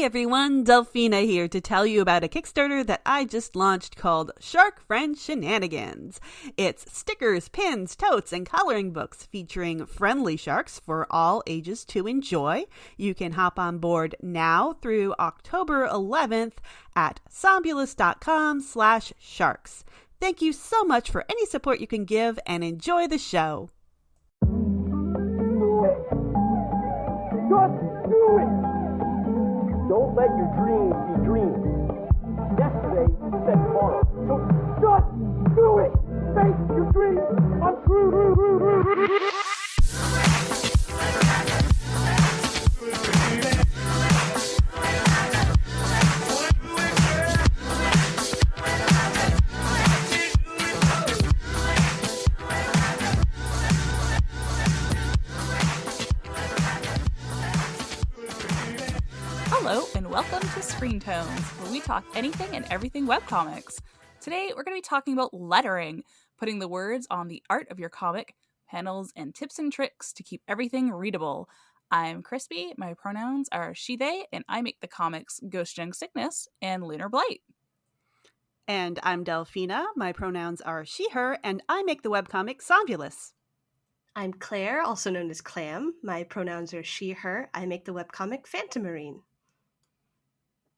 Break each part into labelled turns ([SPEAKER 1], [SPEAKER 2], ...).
[SPEAKER 1] Hey everyone, Delphina here to tell you about a Kickstarter that I just launched called Shark Friend Shenanigans. It's stickers, pins, totes, and coloring books featuring friendly sharks for all ages to enjoy. You can hop on board now through October 11th at somnolus.com/sharks. Thank you so much for any support you can give and enjoy the show.
[SPEAKER 2] Just do it! Don't let your dreams be dreams. Yesterday said tomorrow. So just do it! Make your dreams untrue!
[SPEAKER 3] Hello and welcome to Screen Tones, where we talk anything and everything webcomics. Today we're going to be talking about lettering, putting the words on the art of your comic, panels, and tips and tricks to keep everything readable. I'm Crispy, my pronouns are she, they, and I make the comics Ghost Young Sickness and Lunar Blight.
[SPEAKER 1] And I'm Delphina, my pronouns are she, her, and I make the webcomic Somnolus.
[SPEAKER 4] I'm Claire, also known as Clam. My pronouns are she, her. I make the webcomic Phantomarine.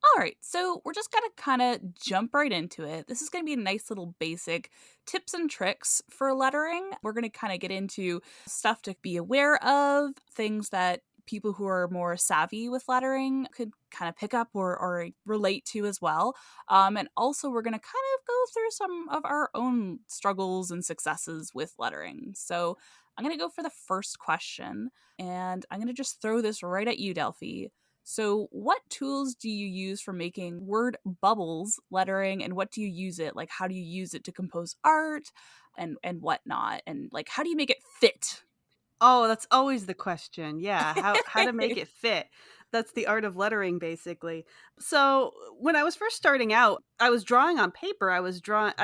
[SPEAKER 3] All right, so we're just going to kind of jump right into it. This is going to be a nice little basic tips and tricks for lettering. We're going to kind of get into stuff to be aware of, things that people who are more savvy with lettering could kind of pick up or relate to as well. And also we're going to kind of go through some of our own struggles and successes with lettering. So I'm going to go for the first question, and I'm going to just throw this right at you, Delphi. So what tools do you use for making word bubbles lettering, and what do you use it? Like, how do you use it to compose art and whatnot? And like, how do you make it fit?
[SPEAKER 1] Oh, that's always the question. Yeah, how to make it fit. That's the art of lettering, basically. So when I was first starting out, I was drawing on paper. I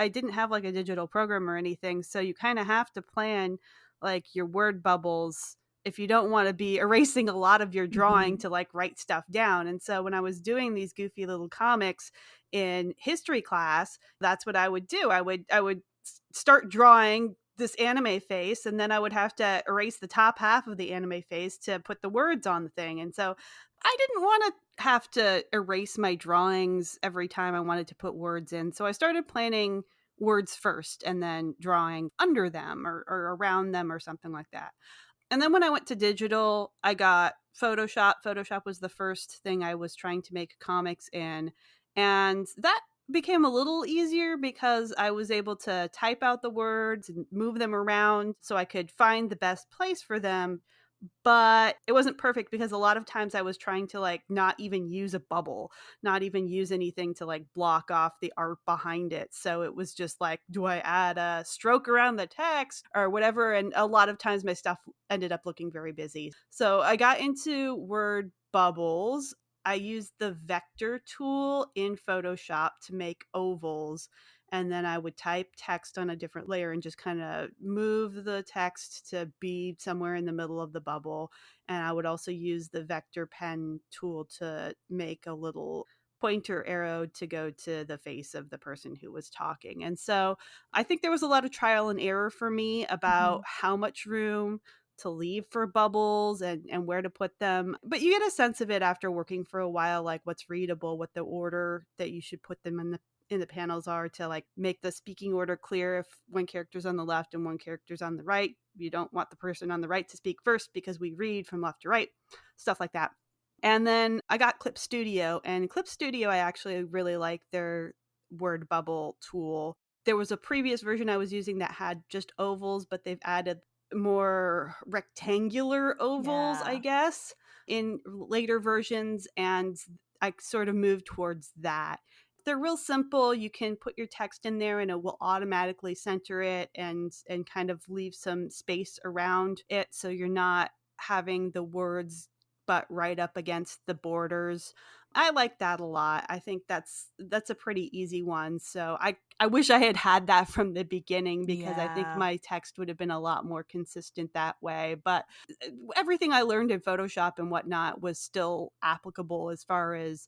[SPEAKER 1] didn't have like a digital program or anything. So you kind of have to plan like your word bubbles if you don't want to be erasing a lot of your drawing to like write stuff down. And so when I was doing these goofy little comics in history class, that's what I would do. I would start drawing this anime face, and then I would have to erase the top half of the anime face to put the words on the thing. And so I didn't want to have to erase my drawings every time I wanted to put words in. So I started planning words first and then drawing under them or around them or something like that. And then when I went to digital, I got Photoshop. Photoshop was the first thing I was trying to make comics in. And that became a little easier because I was able to type out the words and move them around so I could find the best place for them. But it wasn't perfect because a lot of times I was trying to like not even use a bubble, not even use anything to like block off the art behind it. So it was just like, do I add a stroke around the text or whatever? And a lot of times my stuff ended up looking very busy. So I got into word bubbles. I used the vector tool in Photoshop to make ovals. And then I would type text on a different layer and just kind of move the text to be somewhere in the middle of the bubble. And I would also use the vector pen tool to make a little pointer arrow to go to the face of the person who was talking. And so I think there was a lot of trial and error for me about how much room to leave for bubbles and where to put them. But you get a sense of it after working for a while, like what's readable, what the order that you should put them in the panels are to like make the speaking order clear. If one character's on the left and one character's on the right, you don't want the person on the right to speak first because we read from left to right, stuff like that. And then I got Clip Studio, and Clip Studio, I actually really like their word bubble tool. There was a previous version I was using that had just ovals, but they've added more rectangular ovals, I guess, in later versions. And I sort of moved towards that. They're real simple. You can put your text in there and it will automatically center it and kind of leave some space around it, so you're not having the words but right up against the borders. I like that a lot. I think that's a pretty easy one. So I wish I had had that from the beginning because I think
[SPEAKER 3] Yeah.
[SPEAKER 1] my text would have been a lot more consistent that way. But everything I learned in Photoshop and whatnot was still applicable as far as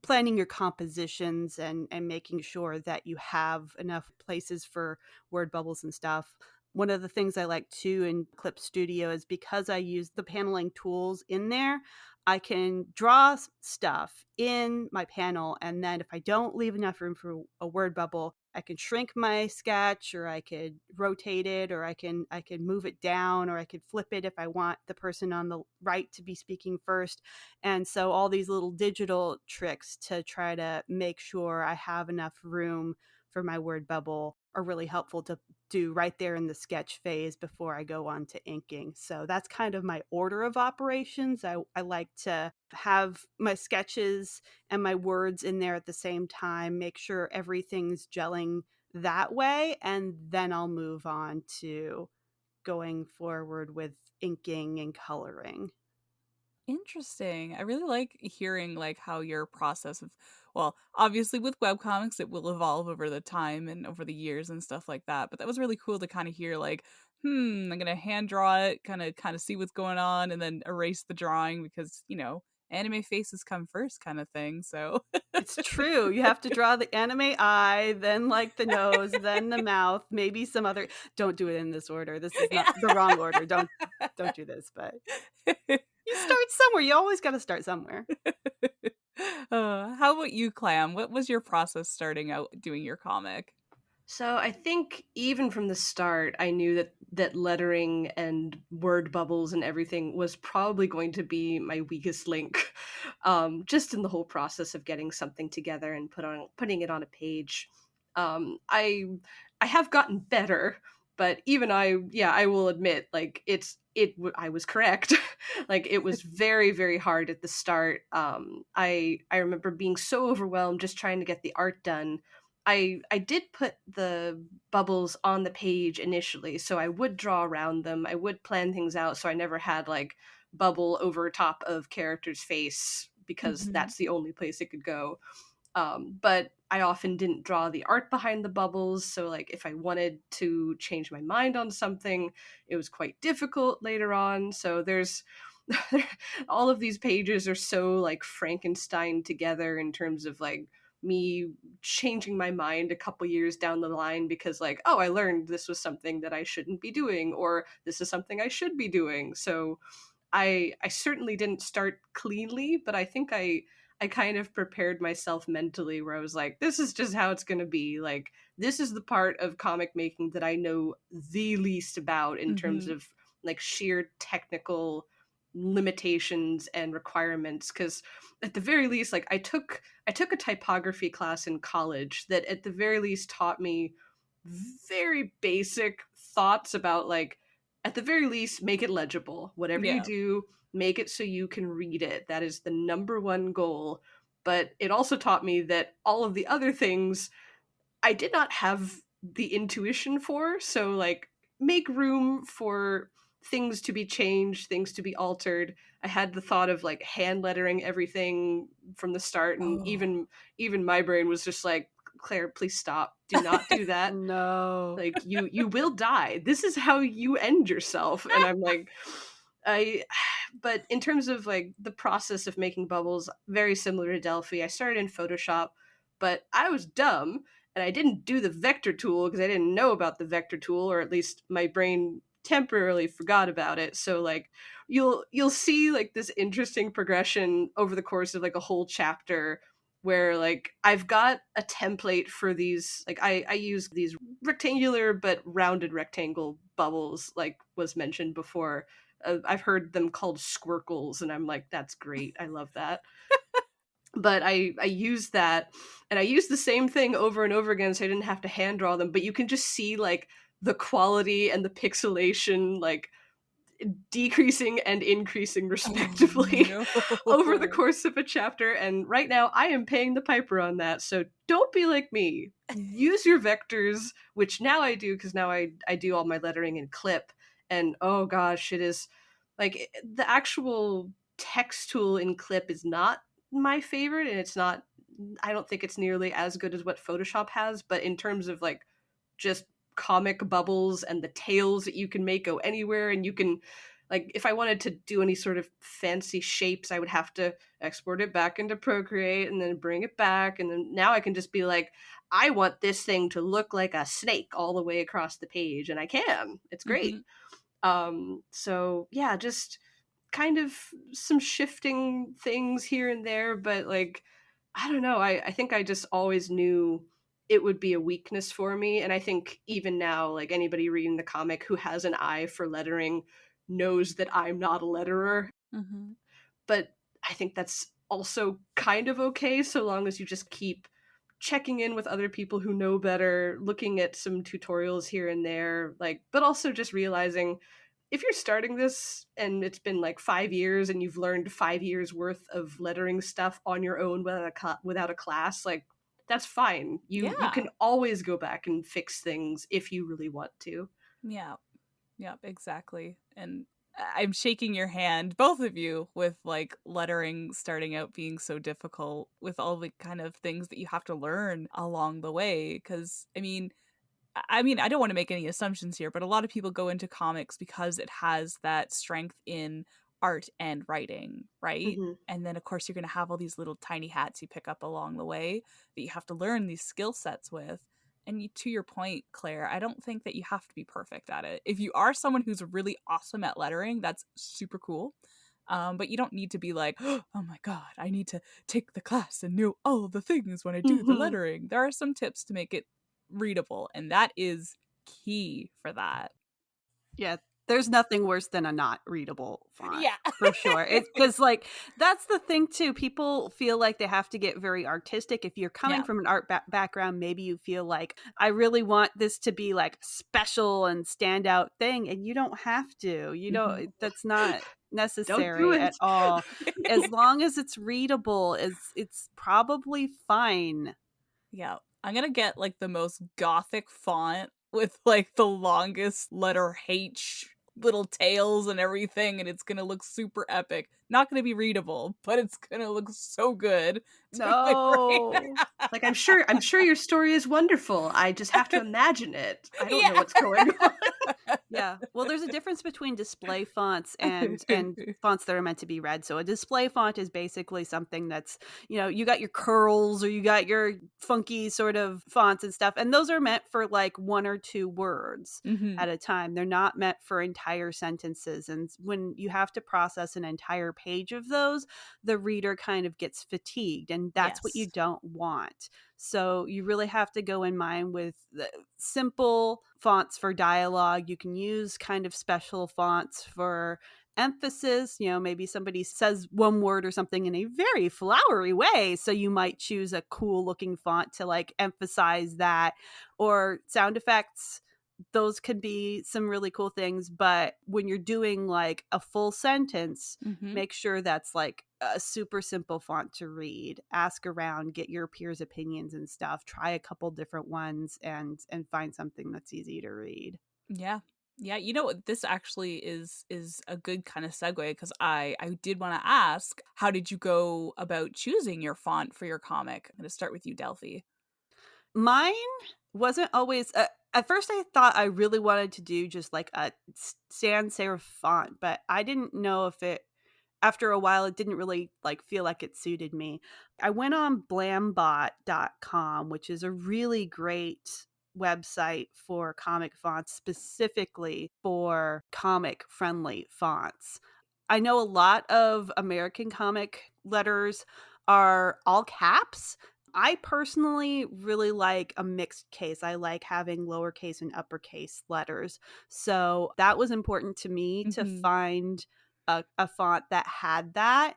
[SPEAKER 1] planning your compositions and making sure that you have enough places for word bubbles and stuff. One of the things I like too in Clip Studio is because I use the paneling tools in there, I can draw stuff in my panel. And then if I don't leave enough room for a word bubble, I can shrink my sketch, or I could rotate it, or I can move it down, or I could flip it if I want the person on the right to be speaking first. And so all these little digital tricks to try to make sure I have enough room for my word bubble are really helpful to do right there in the sketch phase before I go on to inking. So that's kind of my order of operations. I like to have my sketches and my words in there at the same time, make sure everything's gelling that way, and then I'll move on to going forward with inking and coloring.
[SPEAKER 3] Interesting. I really like hearing like how your process of, well, obviously with webcomics it will evolve over the time and over the years and stuff like that. But that was really cool to kind of hear like, I'm gonna hand draw it, kind of see what's going on, and then erase the drawing because, anime faces come first kind of thing. So
[SPEAKER 1] It's true. You have to draw the anime eye, then like the nose, then the mouth, maybe some other. Don't do it in this order. This is not
[SPEAKER 3] yeah.
[SPEAKER 1] the wrong order. Don't do this, but you start somewhere. You always got to start somewhere.
[SPEAKER 3] How about you, Clam? What was your process starting out doing your comic?
[SPEAKER 4] So I think even from the start, I knew that lettering and word bubbles and everything was probably going to be my weakest link, just in the whole process of getting something together and putting it on a page. I have gotten better, but even I will admit, like I was correct. Like it was very very hard at the start. I remember being so overwhelmed just trying to get the art done. I did put the bubbles on the page initially, so I would draw around them. I would plan things out so I never had like bubble over top of character's face because
[SPEAKER 3] Hmm.
[SPEAKER 4] that's the only place it could go. But I often didn't draw the art behind the bubbles, so like if I wanted to change my mind on something, it was quite difficult later on. So there's all of these pages are so like Frankenstein together in terms of like me changing my mind a couple years down the line because like, oh, I learned this was something that I shouldn't be doing, or this is something I should be doing. So I certainly didn't start cleanly, but I think I kind of prepared myself mentally where I was like, this is just how it's going to be. Like, this is the part of comic making that I know the least about in terms
[SPEAKER 3] Hmm.
[SPEAKER 4] of like sheer technical limitations and requirements, because at the very least like I took a typography class in college that at the very least taught me very basic thoughts about like, at the very least, make it legible. Whatever you
[SPEAKER 3] Yeah.
[SPEAKER 4] do, make it so you can read it. That is the number one goal. But it also taught me that all of the other things I did not have the intuition for. So, like, make room for things to be changed, things to be altered. I had the thought of like hand lettering everything from the start, and
[SPEAKER 3] Oh.
[SPEAKER 4] even my brain was just like, Claire, please stop. Do not do that.
[SPEAKER 1] No.
[SPEAKER 4] Like you will die. This is how you end yourself. And I'm like, I but in terms of like the process of making bubbles, very similar to Delphi. I started in Photoshop, but I was dumb and I didn't do the vector tool because I didn't know about the vector tool, or at least my brain temporarily forgot about it. So like you'll see like this interesting progression over the course of like a whole chapter where like I've got a template for these, like I use these rectangular but rounded rectangle bubbles like was mentioned before. I've heard them called squircles, and I'm like, that's great. I love that. But I use that, and I use the same thing over and over again, so I didn't have to hand draw them. But you can just see like the quality and the pixelation like decreasing and increasing
[SPEAKER 3] Oh
[SPEAKER 4] respectively over the
[SPEAKER 3] no.
[SPEAKER 4] course of a chapter. And right now I am paying the piper on that. So don't be like me. Use your vectors, which now I do because now I do all my lettering in clip. And oh gosh, it is like the actual text tool in Clip is not my favorite, and it's not, I don't think it's nearly as good as what Photoshop has, but in terms of like just comic bubbles and the tails that you can make go anywhere, and you can, like, if I wanted to do any sort of fancy shapes, I would have to export it back into Procreate and then bring it back, and then now I can just be like, I want this thing to look like a snake all the way across the page, and I can. It's great.
[SPEAKER 3] Mhm.
[SPEAKER 4] So yeah, just kind of some shifting things here and there, but like, I don't know. I think I just always knew it would be a weakness for me. And I think even now, like anybody reading the comic who has an eye for lettering knows that I'm not a letterer.
[SPEAKER 3] Mhm.
[SPEAKER 4] But I think that's also kind of okay so long as you just keep checking in with other people who know better, looking at some tutorials here and there, like, but also just realizing if you're starting this and it's been like 5 years and you've learned 5 years worth of lettering stuff on your own without a class, like that's fine. You
[SPEAKER 3] Yeah.
[SPEAKER 4] can always go back and fix things if you really want to.
[SPEAKER 3] Yeah. Yep, exactly. And I'm shaking your hand, both of you, with like lettering starting out being so difficult with all the kind of things that you have to learn along the way. Because, I mean, I don't want to make any assumptions here, but a lot of people go into comics because it has that strength in art and writing, right?
[SPEAKER 4] Hmm.
[SPEAKER 3] And then, of course, you're going to have all these little tiny hats you pick up along the way that you have to learn these skill sets with. And to your point, Claire, I don't think that you have to be perfect at it. If you are someone who's really awesome at lettering, that's super cool. But you don't need to be like, oh my God, I need to take the class and know all the things when I do the
[SPEAKER 4] Hmm.
[SPEAKER 3] lettering. There are some tips to make it readable, and that is key for that.
[SPEAKER 1] Yeah, there's nothing worse than a not readable font,
[SPEAKER 3] Yeah.
[SPEAKER 1] for sure. It's because, like, that's the thing too. People feel like they have to get very artistic. If you're coming
[SPEAKER 3] Yeah.
[SPEAKER 1] from an art background, maybe you feel like, I really want this to be like special and standout thing, and you don't have to. You
[SPEAKER 3] Mhm.
[SPEAKER 1] know, that's not
[SPEAKER 4] Don't do
[SPEAKER 1] necessary
[SPEAKER 4] it.
[SPEAKER 1] at all. As long as it's readable, it's probably fine.
[SPEAKER 3] Yeah. I'm gonna get like the most gothic font with like the longest letter H, little tails and everything, and it's gonna look super epic. Not gonna be readable, but it's gonna look so good to my brain.
[SPEAKER 1] No.
[SPEAKER 4] Like, I'm sure your story is wonderful. I just have to imagine it. I don't know
[SPEAKER 3] Yeah.
[SPEAKER 4] what's going on.
[SPEAKER 1] Yeah. Well, there's a difference between display fonts and fonts that are meant to be read. So a display font is basically something that's, you got your curls or you got your funky sort of fonts and stuff, and those are meant for like one or two words
[SPEAKER 3] Hmm.
[SPEAKER 1] at a time. They're not meant for entire sentences. And when you have to process an entire page of those, the reader kind of gets fatigued, and that's what you
[SPEAKER 3] Yes.
[SPEAKER 1] don't want. So you really have to go in mind with the simple fonts for dialogue. You can use kind of special fonts for emphasis. Maybe somebody says one word or something in a very flowery way, so you might choose a cool looking font to like emphasize that. Or sound effects, those can be some really cool things, but when you're doing like a full sentence,
[SPEAKER 3] Hmm.
[SPEAKER 1] make sure that's like a super simple font to read. Ask around, get your peers' opinions and stuff. Try a couple different ones and find something that's easy to read.
[SPEAKER 3] Yeah. Yeah, you know what, this actually is a good kind of segue, because I did want to ask, how did you go about choosing your font for your comic? I'm going to start with you, Delphi.
[SPEAKER 1] Mine wasn't always at first I thought I really wanted to do just like a sans serif font, but I didn't know if it after a while it didn't really like feel like it suited me. I went on blambot.com, which is a really great website for comic fonts, specifically for comic friendly fonts. I know a lot of American comic letters are all caps. I personally really like a mixed case. I like having lowercase and uppercase letters. So that was important to me to
[SPEAKER 3] Hmm.
[SPEAKER 1] find a font that had that.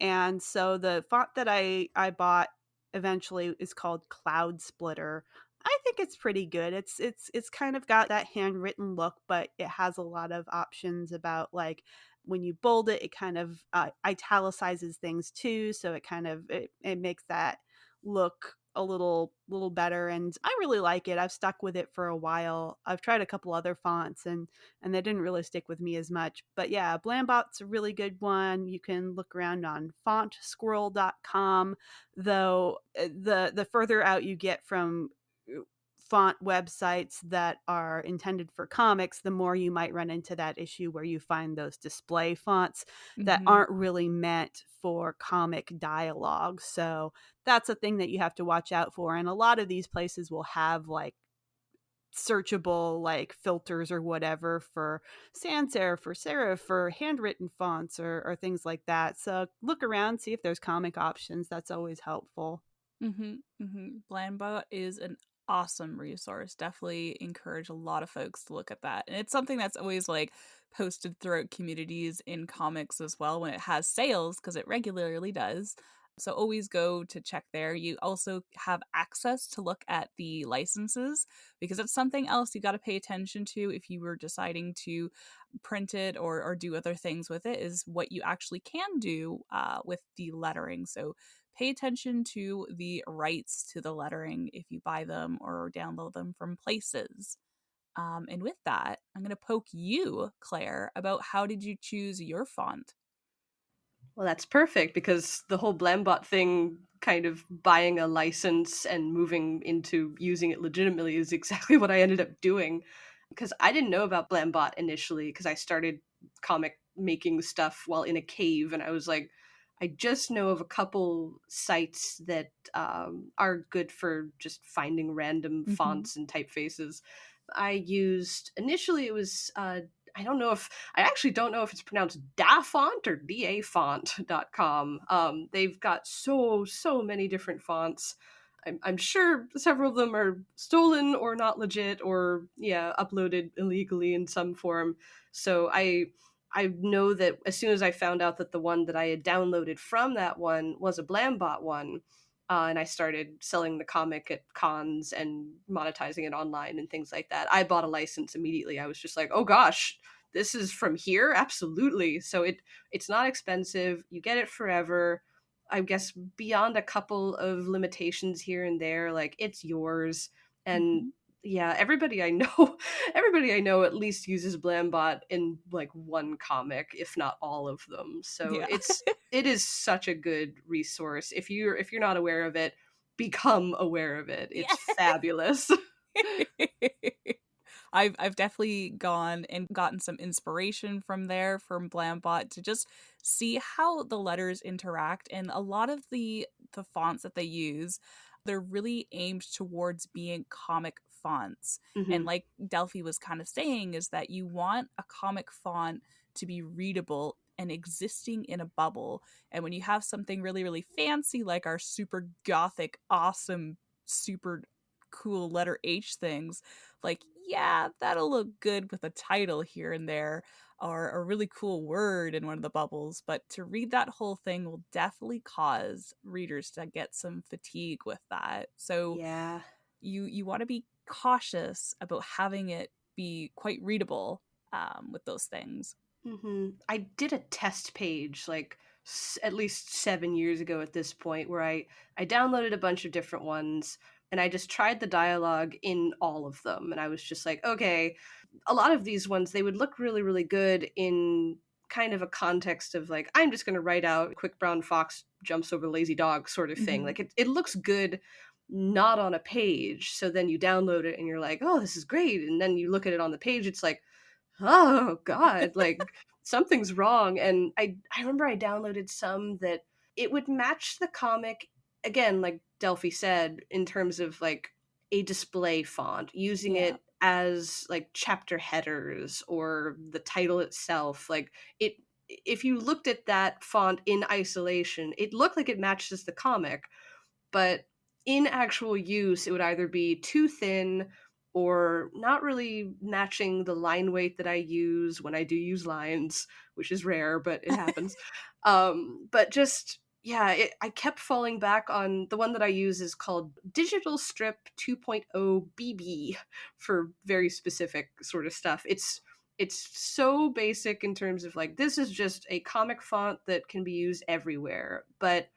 [SPEAKER 1] And so the font that I bought eventually is called Cloud Splitter. I think it's pretty good. It's kind of got that handwritten look, but it has a lot of options about like when you bold it, it kind of italicizes things too. So it kind of it makes that look a little better, and I really like it. I've stuck with it for a while. I've tried a couple other fonts, and they didn't really stick with me as much. But yeah, Blambot's a really good one. You can look around on fontsquirrel.com, though the further out you get from font websites that are intended for comics, the more you might run into that issue where you find those display fonts that
[SPEAKER 3] Hmm.
[SPEAKER 1] aren't really meant for comic dialogue. So that's a thing that you have to watch out for. And a lot of these places will have like searchable like filters or whatever for sans serif, for serif, for handwritten fonts, or things like that. So look around, see if there's comic options. That's always helpful.
[SPEAKER 3] Blambot is an awesome resource. Definitely encourage a lot of folks to look at that. And it's something that's always like posted throughout communities in comics as well when it has sales, because it regularly does. So always go to check there. You also have access to look at the licenses, because it's something else you got to pay attention to if you were deciding to print it or do other things with it, is what you actually can do with the lettering. So pay attention to the rights to the lettering if you buy them or download them from places. And with that, I'm going to poke you, Claire, about how did you choose your font?
[SPEAKER 4] Well, that's perfect because the whole Blambot thing, kind of buying a license and moving into using it legitimately, is exactly what I ended up doing. Because I didn't know about Blambot initially because I started comic making stuff while in a cave, and I was like, I just know of a couple sites that are good for just finding random
[SPEAKER 3] Hmm.
[SPEAKER 4] fonts and typefaces. I used initially it was I don't know if I actually don't know if it's pronounced dafont or dafont.com. They've got so many different fonts. I'm sure several of them are stolen or not legit or yeah uploaded illegally in some form. So I know that as soon as I found out that the one that I had downloaded from that one was a Blambot one, and I started selling the comic at cons and monetizing it online and things like that. I bought a license immediately. I was just like, "Oh gosh, this is from here? Absolutely." So it's not expensive. You get it forever. I guess beyond a couple of limitations here and there, like it's yours. And
[SPEAKER 3] Hmm.
[SPEAKER 4] yeah, everybody I know, everybody I know at least uses Blambot in like one comic, if not all of them. So
[SPEAKER 3] Yeah.
[SPEAKER 4] it is such a good resource. If you're not aware of it, become aware of it.
[SPEAKER 3] Yeah.
[SPEAKER 4] It's fabulous.
[SPEAKER 3] I've definitely gone and gotten some inspiration from there, from Blambot, to just see how the letters interact. And a lot of the fonts that they use, they're really aimed towards being comic fonts. And
[SPEAKER 4] Hmm.
[SPEAKER 3] like Delphi was kind of saying, is that you want a comic font to be readable and existing in a bubble. And when you have something really, really fancy, like our super gothic, awesome, super cool letter H things, like, yeah, that'll look good with a title here and there, or a really cool word in one of the bubbles, but to read that whole thing will definitely cause readers to get some fatigue with that. So
[SPEAKER 4] Yeah.
[SPEAKER 3] you want to be cautious about having it be quite readable with those things.
[SPEAKER 4] I did a test page like at least 7 years ago at this point where I downloaded a bunch of different ones and I just tried the dialogue in all of them and I was just like, okay, a lot of these ones they would look really good in kind of a context of like I'm just going to write out quick brown fox jumps over the lazy dog sort of thing.
[SPEAKER 3] Hmm.
[SPEAKER 4] Like it looks good not on a page. So then you download it and you're like, "Oh, this is great." And then you look at it on the page it's like, oh god, like something's wrong. And I remember I downloaded some that it would match the comic again, like Delphi said, in terms of like a display font, using
[SPEAKER 3] Yeah.
[SPEAKER 4] it as like chapter headers or the title itself. Like it, if you looked at that font in isolation, it looked like it matches the comic, but in actual use, it would either be too thin or not really matching the line weight that I use when I do use lines, which is rare, but it happens. But just yeah, I kept falling back on the one that I use is called Digital Strip 2.0 BB for very specific sort of stuff. It's so basic in terms of like this is just a comic font that can be used everywhere, but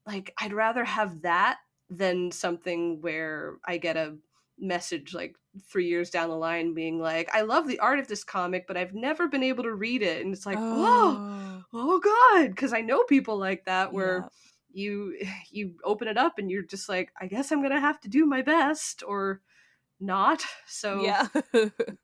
[SPEAKER 4] like I'd rather have that than something where I get a message like 3 years down the line being like, I love the art of this comic, but I've never been able to read it. And it's like, whoa,
[SPEAKER 3] Oh,
[SPEAKER 4] oh God. Because I know people like that where
[SPEAKER 3] yeah.
[SPEAKER 4] you you open it up and you're just like, I guess I'm gonna have to do my best or not. So
[SPEAKER 3] Yeah.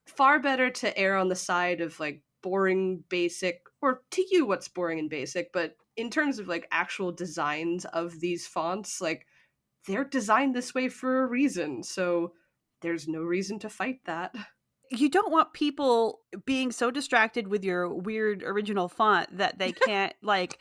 [SPEAKER 4] far better to err on the side of like boring basic, or to you what's boring and basic, but in terms of like actual designs of these fonts, like they're designed this way for a reason, so there's no reason to fight that.
[SPEAKER 1] You don't want people being so distracted with your weird original font that they can't like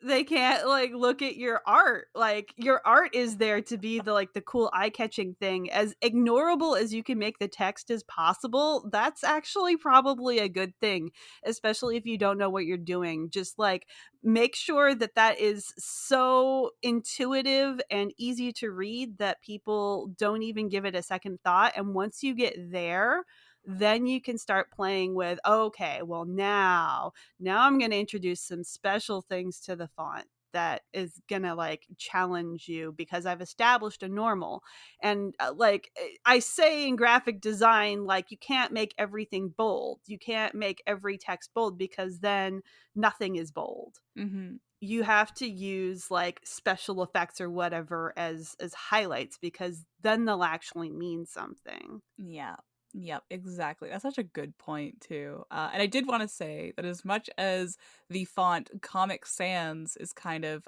[SPEAKER 1] look at your art. Like your art is there to be the like the cool eye-catching thing. As ignorable as you can make the text as possible, that's actually probably a good thing, especially if you don't know what you're doing. Just like make sure that that is so intuitive and easy to read that people don't even give it a second thought. And once you get there, then you can start playing with, okay, well now I'm going to introduce some special things to the font that is going to like challenge you because I've established a normal. And I say in graphic design, like you can't make everything bold. You can't make every text bold because then nothing is bold.
[SPEAKER 3] Hmm.
[SPEAKER 1] You have to use like special effects or whatever as highlights because then they'll actually mean something.
[SPEAKER 3] Yeah. Yep, exactly. That's such a good point too. And I did want to say that as much as the font Comic Sans is kind of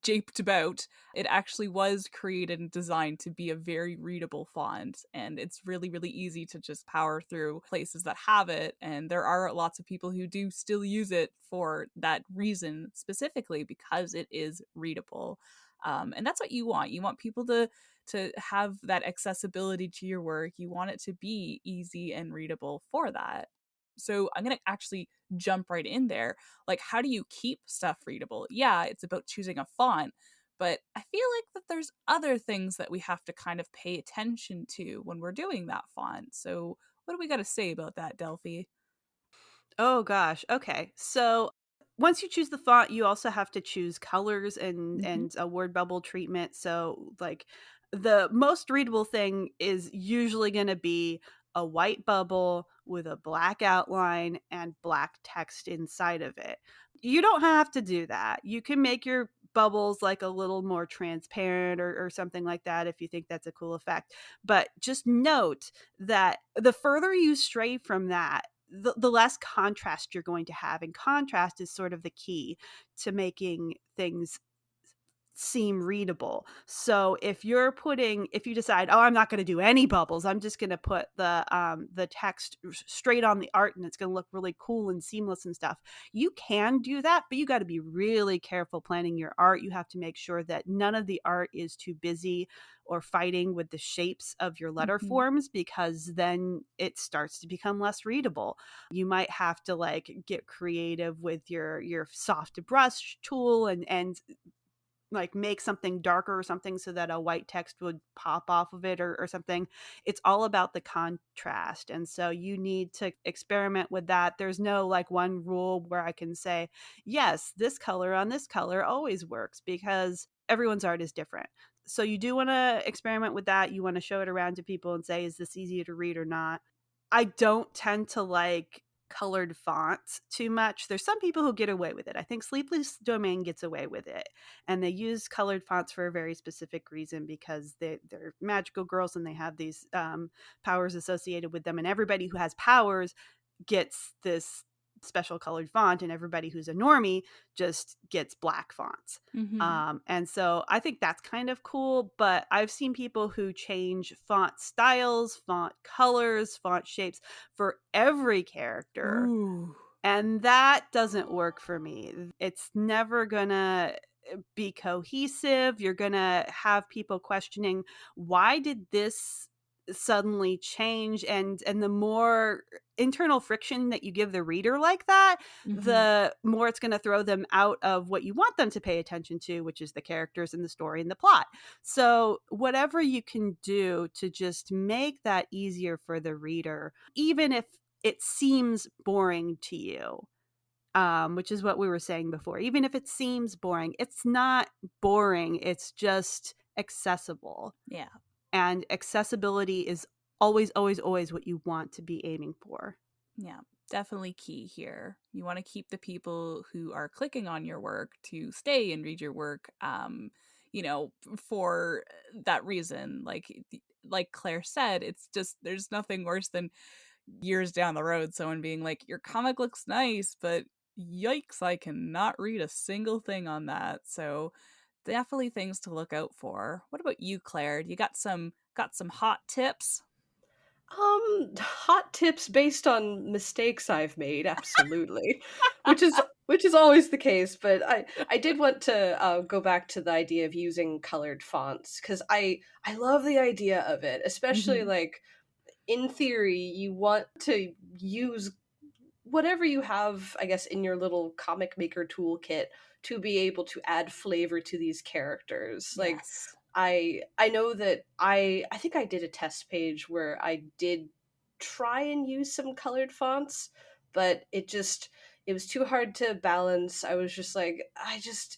[SPEAKER 3] japed about, it actually was created and designed to be a very readable font, and it's really, really easy to just power through places that have it. And there are lots of people who do still use it for that reason specifically because it is readable. And that's what you want. You want people to have that accessibility to your work. You want it to be easy and readable for that. So I'm going to actually jump right in there. Like, how do you keep stuff readable? Yeah, it's about choosing a font, but I feel like that there's other things that we have to kind of pay attention to when we're doing that font. So what do we got to say about that, Delphi?
[SPEAKER 1] Oh gosh. Okay. So once you choose the font, you also have to choose colors
[SPEAKER 3] Hmm.
[SPEAKER 1] and a word bubble treatment. So like the most readable thing is usually going to be a white bubble with a black outline and black text inside of it. You don't have to do that. You can make your bubbles like a little more transparent or something like that if you think that's a cool effect. But just note that the further you stray from that, the less contrast you're going to have. And contrast is sort of the key to making things seem readable. So if you decide, oh, I'm not going to do any bubbles, I'm just going to put the text straight on the art and it's going to look really cool and seamless and stuff. You can do that, but you got to be really careful planning your art. You have to make sure that none of the art is too busy or fighting with the shapes of your letter
[SPEAKER 3] Hmm.
[SPEAKER 1] forms because then it starts to become less readable. You might have to like get creative with your soft brush tool and like make something darker or something so that a white text would pop off of it or something. It's all about the contrast. And so you need to experiment with that. There's no like one rule where I can say, yes, this color on this color always works because everyone's art is different. So you do want to experiment with that. You want to show it around to people and say, is this easy to read or not? I don't tend to like colored fonts too much. There's some people who get away with it. I think Sleepless Domain gets away with it. And they use colored fonts for a very specific reason because they're magical girls and they have these powers associated with them. And everybody who has powers gets this special colored font, and everybody who's a normie just gets black fonts.
[SPEAKER 3] Hmm.
[SPEAKER 1] And so I think that's kind of cool, but I've seen people who change font styles, font colors, font shapes for every character,
[SPEAKER 3] Ooh.
[SPEAKER 1] and that doesn't work for me. It's never gonna be cohesive. You're gonna have people questioning, why did this suddenly change? And the more internal friction that you give the reader like that,
[SPEAKER 3] Hmm.
[SPEAKER 1] the more it's going to throw them out of what you want them to pay attention to, which is the characters and the story and the plot. So whatever you can do to just make that easier for the reader, even if it seems boring to you, which is what we were saying before. Even if it seems boring, it's not boring. It's just accessible.
[SPEAKER 3] Yeah.
[SPEAKER 1] And accessibility is always, always, always what you want to be aiming for.
[SPEAKER 3] Yeah, definitely key here. You want to keep the people who are clicking on your work to stay and read your work, for that reason. Like Claire said, it's just there's nothing worse than years down the road someone being like, your comic looks nice, but yikes, I cannot read a single thing on that. So definitely things to look out for. What about you, Claire? You got some hot tips?
[SPEAKER 4] Hot tips based on mistakes I've made, absolutely. Which is always the case, but I did want to go back to the idea of using colored fonts because I love the idea of it, especially
[SPEAKER 3] Mm-hmm.
[SPEAKER 4] like in theory you want to use whatever you have, I guess, in your little comic maker toolkit to be able to add flavor to these characters. Like
[SPEAKER 3] Yes.
[SPEAKER 4] I know that I think I did a test page where I did try and use some colored fonts, but it was too hard to balance. I was just like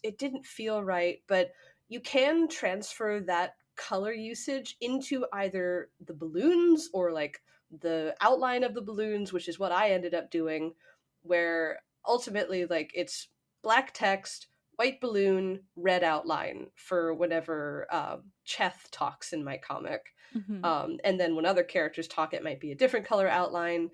[SPEAKER 4] it didn't feel right, but you can transfer that color usage into either the balloons or like the outline of the balloons, which is what I ended up doing, where ultimately like it's black text, white balloon, red outline for whenever Cheth talks in my comic.
[SPEAKER 3] Mm-hmm.
[SPEAKER 4] And then when other characters talk, it might be a different color outline.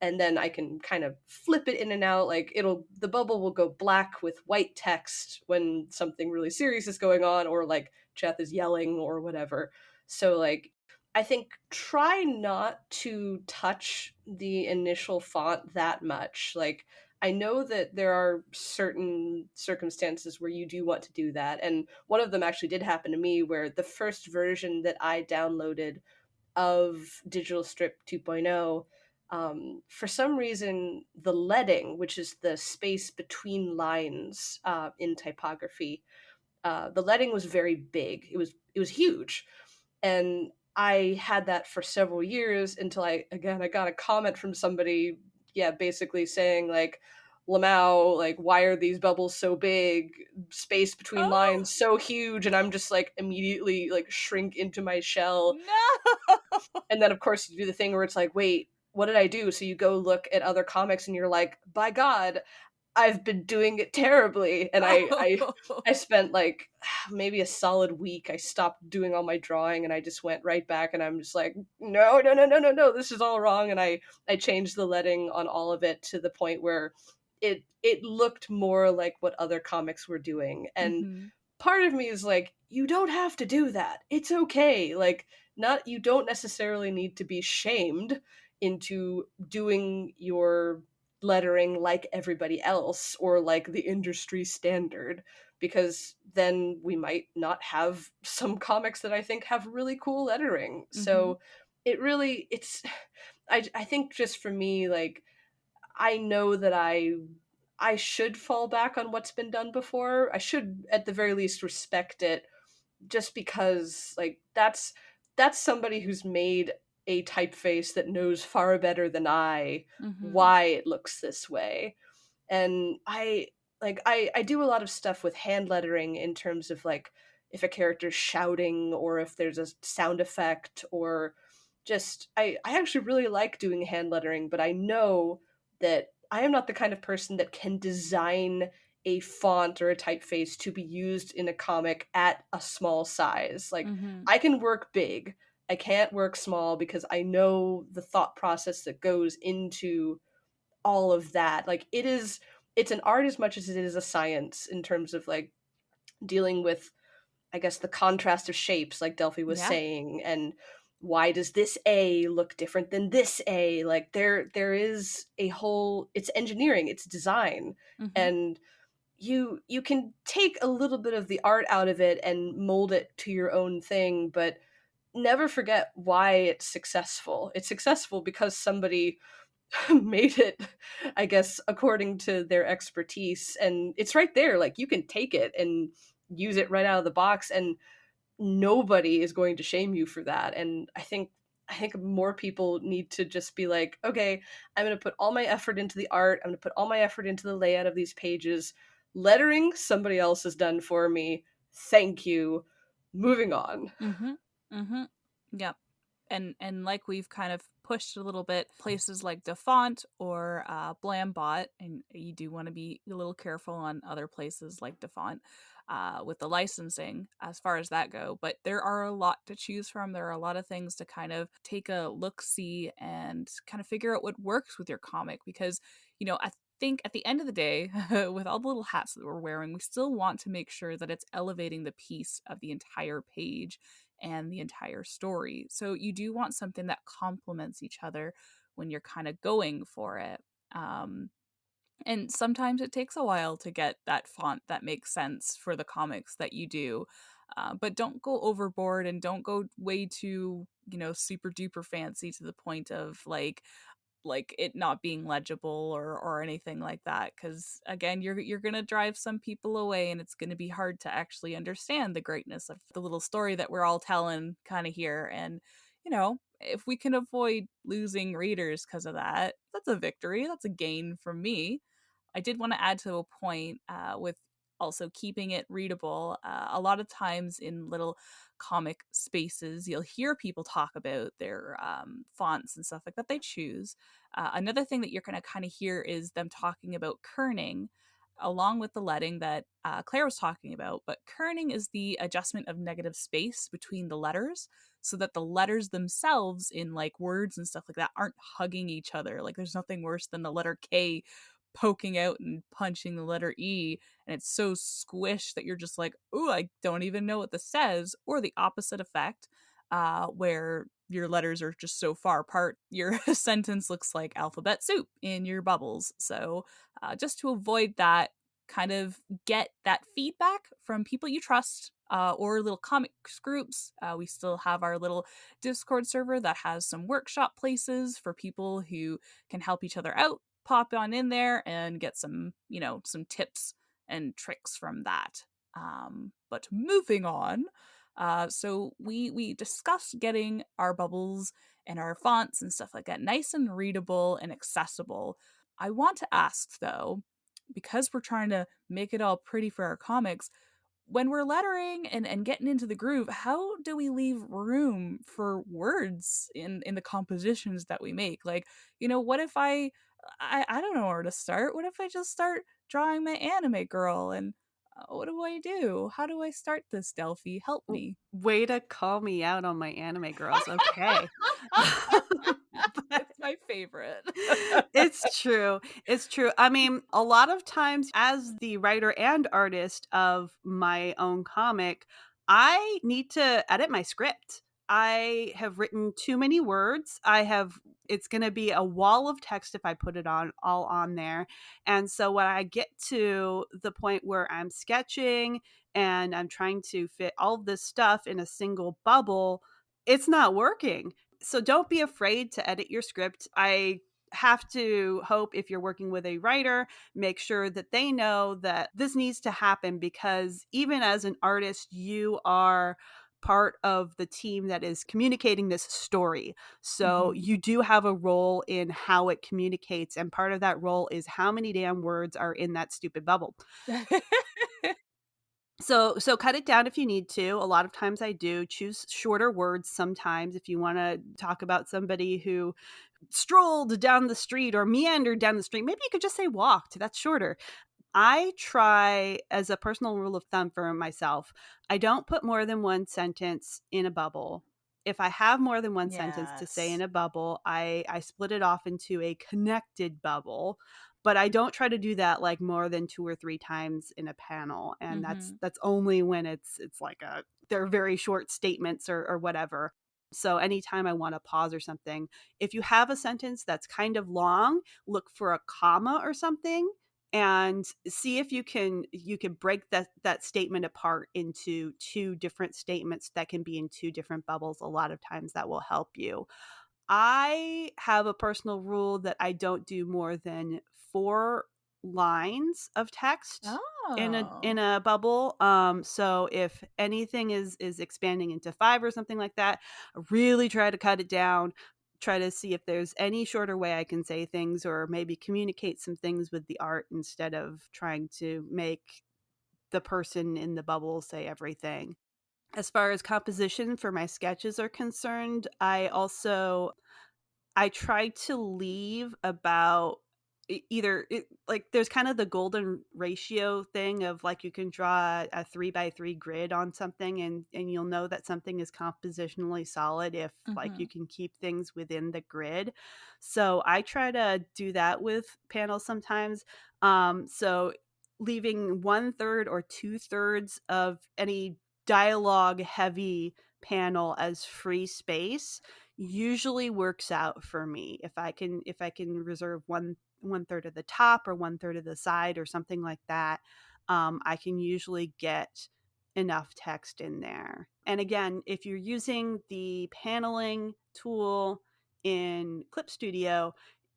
[SPEAKER 4] And then I can kind of flip it in and out. Like the bubble will go black with white text when something really serious is going on, or like Cheth is yelling or whatever. So like I think try not to touch the initial font that much. Like I know that there are certain circumstances where you do want to do that. And one of them actually did happen to me where the first version that I downloaded of Digital Strip 2.0, for some reason, the leading, which is the space between lines in typography, the leading was very big. It was huge, and I had that for several years until I got a comment from somebody, yeah, basically saying like, Lamau, like, why are these bubbles so big? Space between
[SPEAKER 3] Oh
[SPEAKER 4] lines so huge, and I'm just like immediately like shrink into my shell.
[SPEAKER 3] no!
[SPEAKER 4] And then of course you do the thing where it's like, wait, what did I do? So you go look at other comics and you're like, by God, I've been doing it terribly. And I spent like maybe a solid week. I stopped doing all my drawing and I just went right back and I'm just like, no, no, no, no, no, no, this is all wrong. And I changed the leading on all of it to the point where it looked more like what other comics were doing. And
[SPEAKER 3] Mm-hmm.
[SPEAKER 4] part of me is like, you don't have to do that. It's okay. Like, not you don't necessarily need to be shamed into doing your lettering like everybody else or like the industry standard, because then we might not have some comics that I think have really cool lettering.
[SPEAKER 3] Mm-hmm.
[SPEAKER 4] So it's I think just for me, like, I know that I should fall back on what's been done before. I should at the very least respect it, just because like that's somebody who's made a typeface that knows far better than I
[SPEAKER 3] Mm-hmm.
[SPEAKER 4] why it looks this way. And I do a lot of stuff with hand lettering in terms of like if a character's shouting or if there's a sound effect, or just I actually really like doing hand lettering, but I know that I am not the kind of person that can design a font or a typeface to be used in a comic at a small size. Like
[SPEAKER 3] Mm-hmm.
[SPEAKER 4] I can work big. I can't work small because I know the thought process that goes into all of that. Like it's an art as much as it is a science in terms of like dealing with, I guess, the contrast of shapes, like Delphi was
[SPEAKER 3] Yeah.
[SPEAKER 4] saying, and why does this A look different than this A? Like there is a whole, it's engineering, it's design.
[SPEAKER 3] Mm-hmm.
[SPEAKER 4] And you can take a little bit of the art out of it and mold it to your own thing, but never forget why it's successful. It's successful because somebody made it, I guess, according to their expertise. And it's right there. Like you can take it and use it right out of the box, and nobody is going to shame you for that. And I think I think more people need to just be like, okay, I'm going to put all my effort into the art. I'm going to put all my effort into the layout of these pages. Lettering, somebody else has done for me. Thank you. Moving on.
[SPEAKER 3] Mm-hmm. Mm-hmm. Yep. And like we've kind of pushed a little bit, places like Defont or Blambot, and you do want to be a little careful on other places like Defont with the licensing as far as that go. But there are a lot to choose from. There are a lot of things to kind of take a look see and kind of figure out what works with your comic, because I think at the end of the day, with all the little hats that we're wearing, we still want to make sure that it's elevating the piece of the entire page and the entire story. So you do want something that complements each other when you're kind of going for it. Um, and sometimes it takes a while to get that font that makes sense for the comics that you do. But don't go overboard and don't go way too, super duper fancy to the point of like it not being legible or anything like that, because again you're going to drive some people away, and it's going to be hard to actually understand the greatness of the little story that we're all telling kind of here. And if we can avoid losing readers because of that, that's a victory, that's a gain from me. I did want to add to a point with also keeping it readable. A lot of times in little comic spaces, you'll hear people talk about their fonts and stuff like that they choose. Another thing that you're going to kind of hear is them talking about kerning, along with the leading that Claire was talking about. But kerning is the adjustment of negative space between the letters so that the letters themselves in like words and stuff like that aren't hugging each other. Like there's nothing worse than the letter K poking out and punching the letter E, and it's so squished that you're just like, oh, I don't even know what this says. Or the opposite effect, where your letters are just so far apart, your sentence looks like alphabet soup in your bubbles. So just to avoid that, kind of get that feedback from people you trust, or little comics groups. We still have our little Discord server that has some workshop places for people who can help each other out. Pop on in there and get some, some tips and tricks from that. But moving on, so we discussed getting our bubbles and our fonts and stuff like that nice and readable and accessible. I want to ask though, because we're trying to make it all pretty for our comics, when we're lettering and getting into the groove, how do we leave room for words in the compositions that we make? Like, what if I don't know where to start. What if I just start drawing my anime girl, and what do I do? How do I start this, Delphi? Help me.
[SPEAKER 1] Way to call me out on my anime girls. Okay. But
[SPEAKER 3] It's my favorite.
[SPEAKER 1] it's true. It's true. I mean, a lot of times as the writer and artist of my own comic, I need to edit my script. I have written too many words. It's going to be a wall of text if I put it on all on there. And so when I get to the point where I'm sketching and I'm trying to fit all of this stuff in a single bubble, it's not working. So don't be afraid to edit your script. I have to hope, if you're working with a writer, make sure that they know that this needs to happen, because even as an artist, you are part of the team that is communicating this story. So
[SPEAKER 3] Mhm.
[SPEAKER 1] you do have a role in how it communicates, and part of that role is how many damn words are in that stupid bubble. So cut it down if you need to. A lot of times I do choose shorter words sometimes. If you want to talk about somebody who strolled down the street or meandered down the street, maybe you could just say walked. That's shorter. I try, as a personal rule of thumb for myself, I don't put more than one sentence in a bubble. If I have more than one sentence to say in
[SPEAKER 3] Yes.
[SPEAKER 1] a bubble, I split it off into a connected bubble, but I don't try to do that like more than 2 or 3 times in a panel, and that's
[SPEAKER 3] Mhm.
[SPEAKER 1] that's only when it's like they're very short statements or whatever. So anytime I want to pause or something, if you have a sentence that's kind of long, look for a comma or something and see if you can break that statement apart into 2 different statements that can be in 2 different bubbles. A lot of times that will help you. I have a personal rule that I don't do more than 4 lines of text in
[SPEAKER 3] Oh.
[SPEAKER 1] a bubble. So if anything is expanding into 5 or something like that, I really try to cut it down, try to see if there's any shorter way I can say things or maybe communicate some things with the art instead of trying to make the person in the bubble say everything. As far as composition for my sketches are concerned, I try to leave about either like there's kind of the golden ratio thing of like you can draw a 3 by 3 grid on something and you'll know that something is compositionally solid if like you
[SPEAKER 3] Mhm.
[SPEAKER 1] can keep things within the grid. So I try to do that with panels sometimes. So leaving 1/3 or 2/3 of any dialogue heavy panel as free space usually works out for me. If I can reserve 1/3 of the top or 1/3 of the side or something like that, I can usually get enough text in there. And again, if you're using the paneling tool in Clip Studio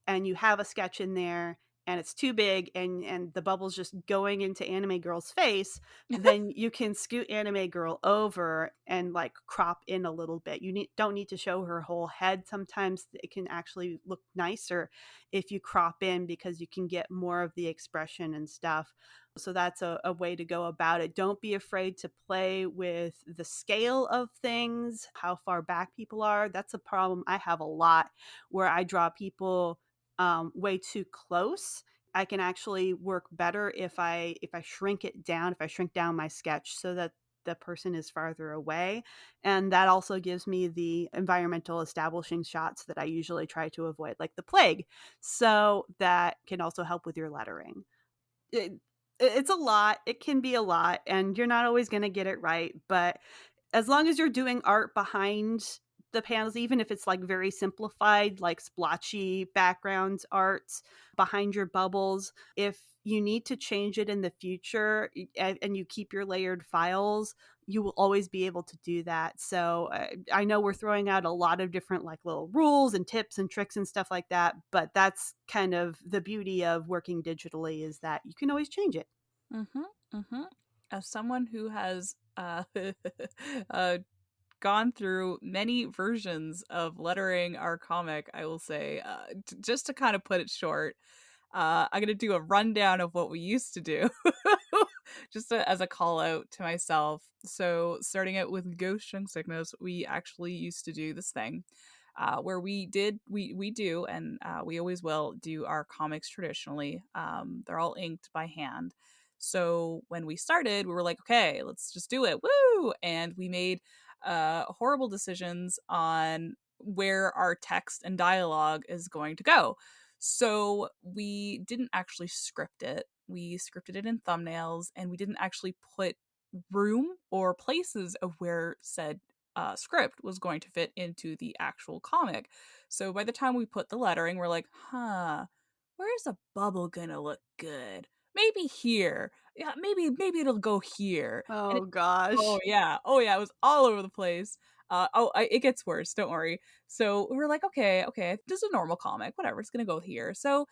[SPEAKER 1] and you have a sketch in there and it's too big and the bubble's just going into Anime Girl's face, then you can scoot Anime Girl over and like crop in a little bit. Don't need to show her whole head. Sometimes it can actually look nicer if you crop in because you can get more of the expression and stuff. So that's a way to go about it. Don't be afraid to play with the scale of things, how far back people are. That's a problem I have a lot where I draw people way too close. I can actually work better if I shrink it down, if I shrink down my sketch so that the person is farther away. And that also gives me the environmental establishing shots that I usually try to avoid, like the plague. So that can also help with your lettering. It, it's a lot. It can be a lot, and you're not always going to get it right. But as long as you're doing art behind the panels, even if it's like very simplified, like splotchy background art behind your bubbles, if you need to change it in the future and you keep your layered files, you will always be able to do that. So I know we're throwing out a lot of different like little rules and tips and tricks and stuff like that, but that's kind of the beauty of working digitally is that you can always change it.
[SPEAKER 3] Mhm. Mhm. As someone who has uh gone through many versions of lettering our comic, I will say, just to kind of put it short, I'm gonna do a rundown of what we used to do, as a call out to myself. So, starting out with Ghost Junk Sickness, we actually used to do this thing. Where we do and we always will do our comics traditionally. They're all inked by hand. So when we started, we were like, okay, let's just do it, woo! And we made horrible decisions on where our text and dialogue is going to go. So we didn't actually script it. We scripted it in thumbnails and we didn't actually put room or places of where said script was going to fit into the actual comic. So by the time we put the lettering, we're like, huh, where's a bubble gonna look good? Maybe here. Yeah, maybe it'll go here. And
[SPEAKER 1] Oh
[SPEAKER 3] oh
[SPEAKER 1] gosh.
[SPEAKER 3] yeah, oh yeah, it was all over the place. It gets worse. Don't worry. So we were like, okay, this is a normal comic. Whatever, it's gonna go here. So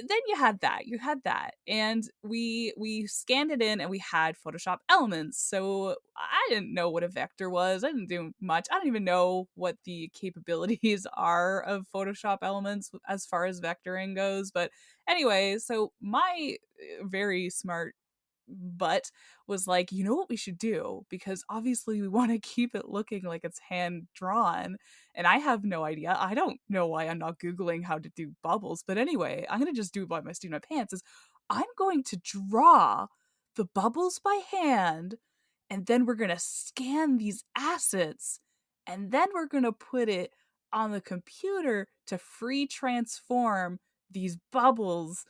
[SPEAKER 3] then you had that, and we scanned it in, and we had Photoshop elements. So I didn't know what a vector was. I didn't do much. I don't even know what the capabilities are of Photoshop elements as far as vectoring goes. But anyway, so my very smart but was like, you know what we should do? Because obviously we want to keep it looking like it's hand drawn. And I have no idea. I don't know why I'm not Googling how to do bubbles. But anyway, I'm going to just do it by my seat of my pants. Is I'm going to draw the bubbles by hand. And then we're going to scan these assets. And then we're going to put it on the computer to free transform these bubbles.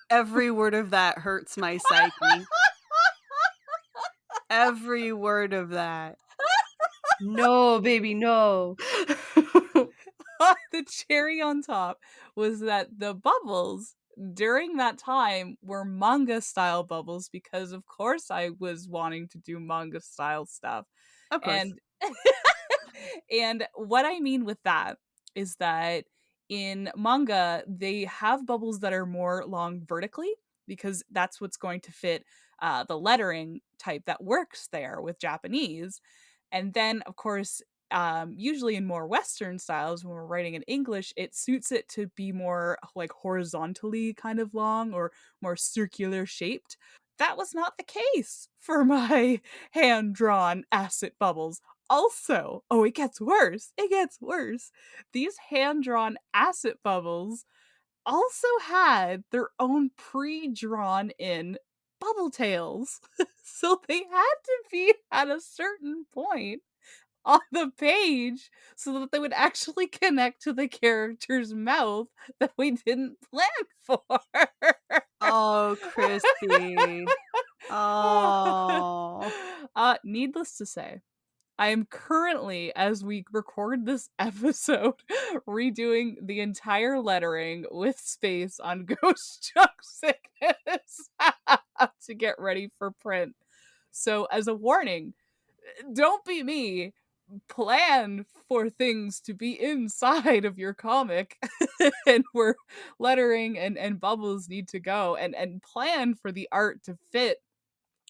[SPEAKER 1] Every word of that hurts my psyche. Every word of that.
[SPEAKER 4] No, baby, no.
[SPEAKER 3] The cherry on top was that the bubbles during that time were manga style bubbles because of course I was wanting to do manga style stuff.
[SPEAKER 1] Of course.
[SPEAKER 3] And and what I mean with that is that In manga, they have bubbles that are more long vertically because that's what's going to fit the lettering type that works there with Japanese. And then, of course, usually in more Western styles, when we're writing in English, it suits it to be more like horizontally kind of long or more circular shaped. That was not the case for my hand drawn acid bubbles. Also, oh, it gets worse. It gets worse. These hand drawn acid bubbles also had their own pre drawn in bubble tails. So they had to be at a certain point on the page so that they would actually connect to the character's mouth that we didn't plan for.
[SPEAKER 1] Oh, Christy. Oh.
[SPEAKER 3] Needless to say, I am currently, as we record this episode, redoing the entire lettering with space on Ghost Junk Sickness to get ready for print. So, as a warning, don't be me. Plan for things to be inside of your comic and where lettering and bubbles need to go, and plan for the art to fit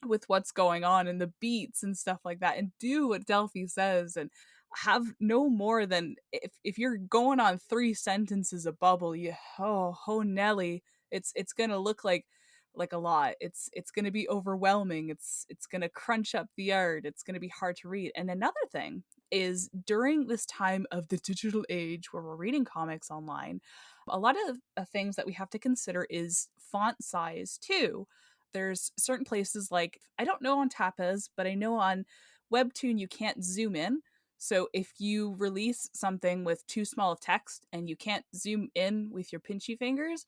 [SPEAKER 3] with what's going on and the beats and stuff like that, and do what Delphi says, and have no more than, if you're going on 3 sentences a bubble, you, oh Nelly, it's gonna look like a lot. It's gonna be overwhelming. It's gonna crunch up the art. It's gonna be hard to read. And another thing is, during this time of the digital age where we're reading comics online, a lot of things that we have to consider is font size too. There's certain places, like, I don't know on Tapas, but I know on Webtoon you can't zoom in. So if you release something with too small of text and you can't zoom in with your pinchy fingers,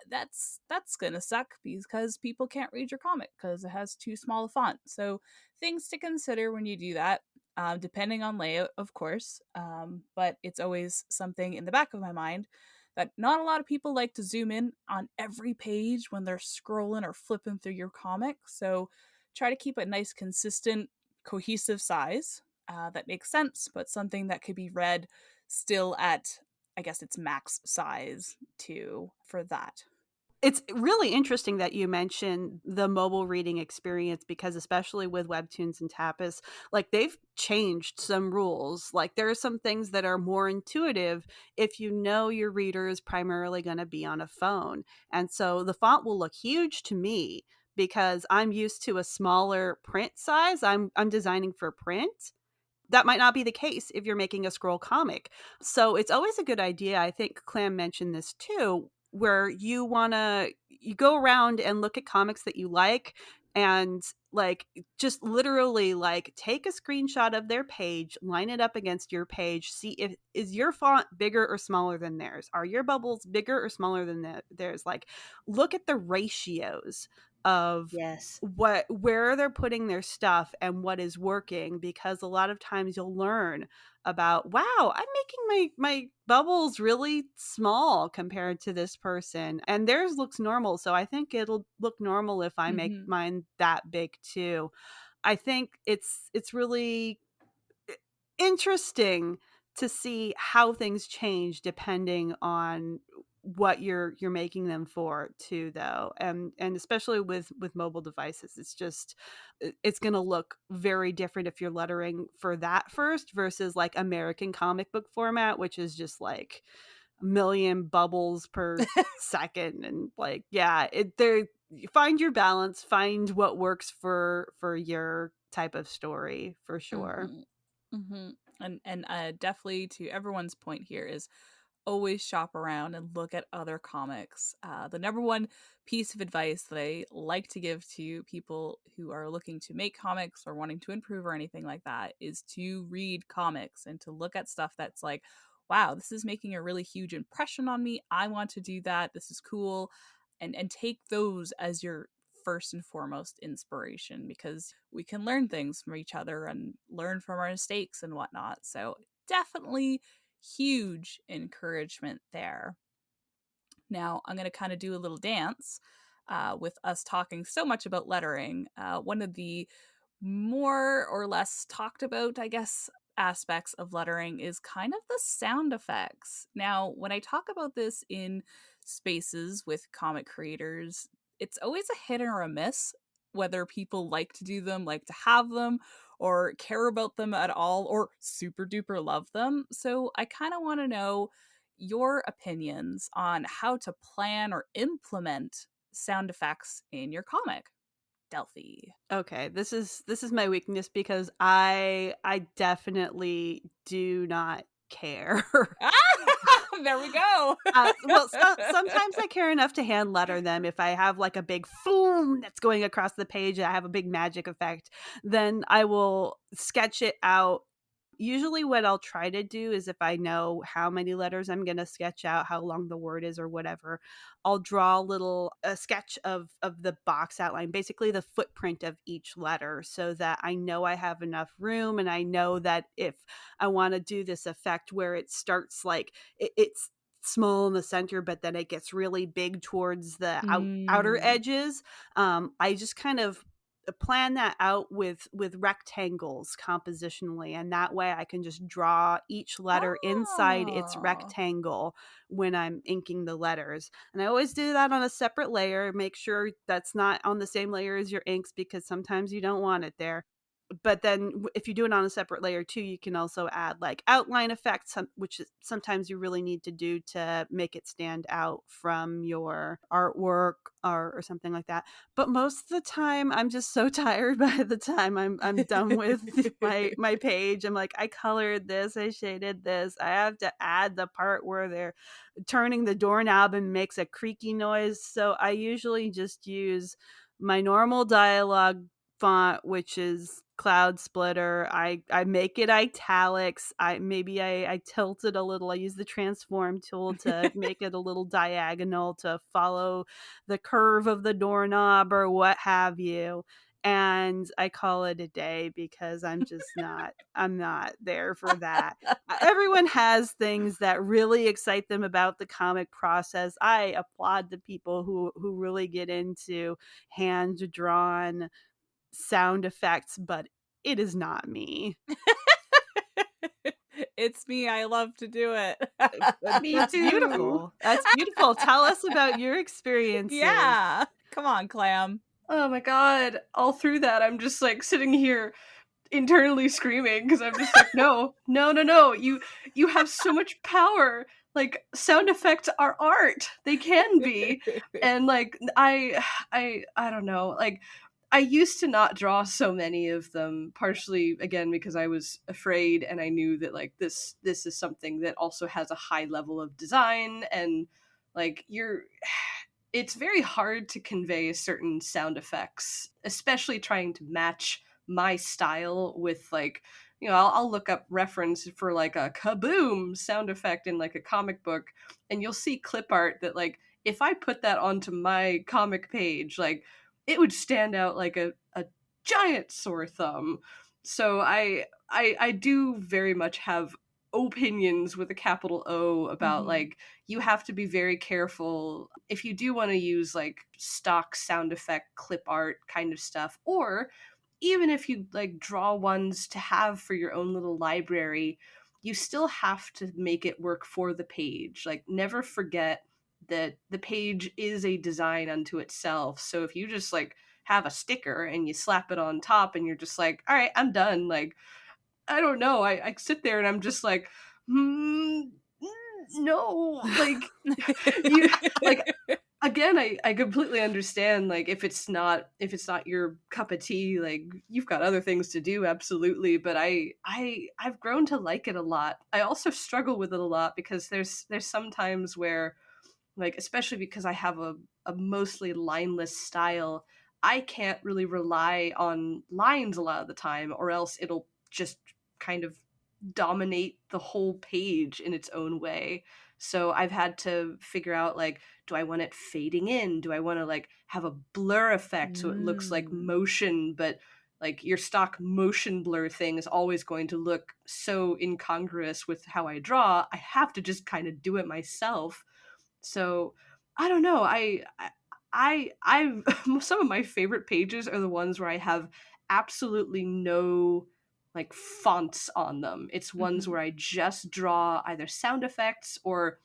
[SPEAKER 3] that's gonna suck because people can't read your comic because it has too small a font. So things to consider when you do that, depending on layout, of course. But it's always something in the back of my mind that not a lot of people like to zoom in on every page when they're scrolling or flipping through your comic. So try to keep a nice, consistent, cohesive size that makes sense, but something that could be read still at, I guess, its max size too for that.
[SPEAKER 1] It's really interesting that you mentioned the mobile reading experience, because especially with webtoons and tapas, like, they've changed some rules. Like, there are some things that are more intuitive if you know your reader is primarily going to be on a phone. And so the font will look huge to me because I'm used to a smaller print size. I'm designing for print. That might not be the case if you're making a scroll comic. So it's always a good idea. I think Clam mentioned this too, where you go around and look at comics that you like, and, like, just literally, like, take a screenshot of their page, line it up against your page, see if is your font bigger or smaller than theirs? Are your bubbles bigger or smaller than theirs? Like, look at the ratios of
[SPEAKER 4] Yes.
[SPEAKER 1] where they're putting their stuff and what is working, because a lot of times you'll learn about, wow, I'm making my bubbles really small compared to this person, and theirs looks normal, so I think it'll look normal if I make
[SPEAKER 3] Mm-hmm.
[SPEAKER 1] mine that big too. I think it's really interesting to see how things change depending on what you're making them for too, though. And especially with mobile devices, it's just it's going to look very different if you're lettering for that first versus, like, American comic book format, which is just like a million bubbles per second. And, like, yeah, it there find your balance, find what works for your type of story, for sure.
[SPEAKER 3] Mm-hmm. Mm-hmm. And definitely, to everyone's point here, is always shop around and look at other comics. The number one piece of advice that I like to give to people who are looking to make comics or wanting to improve or anything like that is to read comics and to look at stuff that's like, wow, this is making a really huge impression on me. I want to do that. This is cool. And take those as your first and foremost inspiration, because we can learn things from each other and learn from our mistakes and whatnot. So definitely huge encouragement there. Now, I'm going to kind of do a little dance with us talking so much about lettering. One of the more or less talked about, I guess, aspects of lettering is kind of the sound effects. Now, when I talk about this in spaces with comic creators, it's always a hit or a miss whether people like to do them, like to have them, or care about them at all, or super duper love them. So I kind of want to know your opinions on how to plan or implement sound effects in your comic, Delphi.
[SPEAKER 1] Okay, this is my weakness because I definitely do not care.
[SPEAKER 3] There we go.
[SPEAKER 1] Well, sometimes I care enough to hand letter them. If I have like a big boom that's going across the page, I have a big magic effect, then I will sketch it out. Usually, what I'll try to do is if I know how many letters I'm going to sketch out, how long the word is, or whatever, I'll draw a sketch of the box outline, basically the footprint of each letter, so that I know I have enough room, and I know that if I want to do this effect where it starts like it's small in the center, but then it gets really big towards the outer
[SPEAKER 3] Mm.
[SPEAKER 1] edges. I just kind of plan that out with rectangles compositionally, and that way I can just draw each letter inside its
[SPEAKER 3] Oh.
[SPEAKER 1] rectangle when I'm inking the letters. And I always do that on a separate layer. Make sure that's not on the same layer as your inks, because sometimes you don't want it there. But then if you do it on a separate layer too, you can also add like outline effects, which sometimes you really need to do to make it stand out from your artwork, or something like that. But most of the time I'm just so tired by the time I'm done with my page. I'm like, I colored this, I shaded this, I have to add the part where they're turning the doorknob and makes a creaky noise. So I usually just use my normal dialogue font, which is Cloud Splitter. I make it italics. I tilt it a little. I use the transform tool to make it a little diagonal to follow the curve of the doorknob or what have you. And I call it a day because I'm not there for that. Everyone has things that really excite them about the comic process. I applaud the people who really get into hand drawn sound effects, but it is not me.
[SPEAKER 3] It's me. I love to do it.
[SPEAKER 4] Me
[SPEAKER 1] That's
[SPEAKER 4] too.
[SPEAKER 1] beautiful. That's beautiful. Tell us about your experiences.
[SPEAKER 3] Yeah. Come on, Clam.
[SPEAKER 4] Oh my god. All through that, I'm just like sitting here internally screaming because I'm just like, no, no, no, no. You have so much power. Like sound effects are art. They can be. And like I don't know. Like I used to not draw so many of them, partially again because I was afraid and I knew that like this is something that also has a high level of design, and like you're it's very hard to convey certain sound effects, especially trying to match my style with like, I'll look up reference for like a kaboom sound effect in like a comic book, and you'll see clip art that like if I put that onto my comic page, like it would stand out like a giant sore thumb. So I do very much have opinions with a capital O about
[SPEAKER 3] Mhm.
[SPEAKER 4] like you have to be very careful if you do want to use like stock sound effect clip art kind of stuff, or even if you like draw ones to have for your own little library, you still have to make it work for the page. Like never forget that the page is a design unto itself. So if you just like have a sticker and you slap it on top and you're just like, all right, I'm done, like I don't know. I sit there and I'm just like, hmm, no, like you like again. I completely understand. Like if it's not your cup of tea, like you've got other things to do, absolutely. But I've grown to like it a lot. I also struggle with it a lot because there's some times where like especially because I have a mostly lineless style, I can't really rely on lines a lot of the time, or else it'll just kind of dominate the whole page in its own way. So I've had to figure out like, do I want it fading in? Do I want to like have a blur effect so it looks like
[SPEAKER 3] Mm.
[SPEAKER 4] motion, but like your stock motion blur thing is always going to look so incongruous with how I draw. I have to just kind of do it myself. So I don't know. Some of my favorite pages are the ones where I have absolutely no like fonts on them. It's ones
[SPEAKER 3] Mhm.
[SPEAKER 4] where I just draw either sound effects or,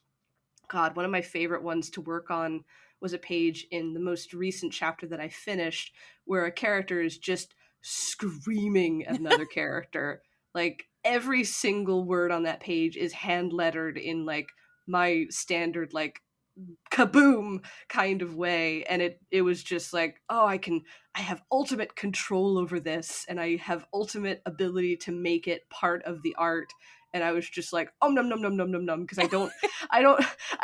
[SPEAKER 4] God, one of my favorite ones to work on was a page in the most recent chapter that I finished where a character is just screaming at another character. Like every single word on that page is hand lettered in like my standard like kaboom kind of way, and it was just like, oh, I have ultimate control over this and I have ultimate ability to make it part of the art. And I was just like, oh, num num num num num num, because I don't I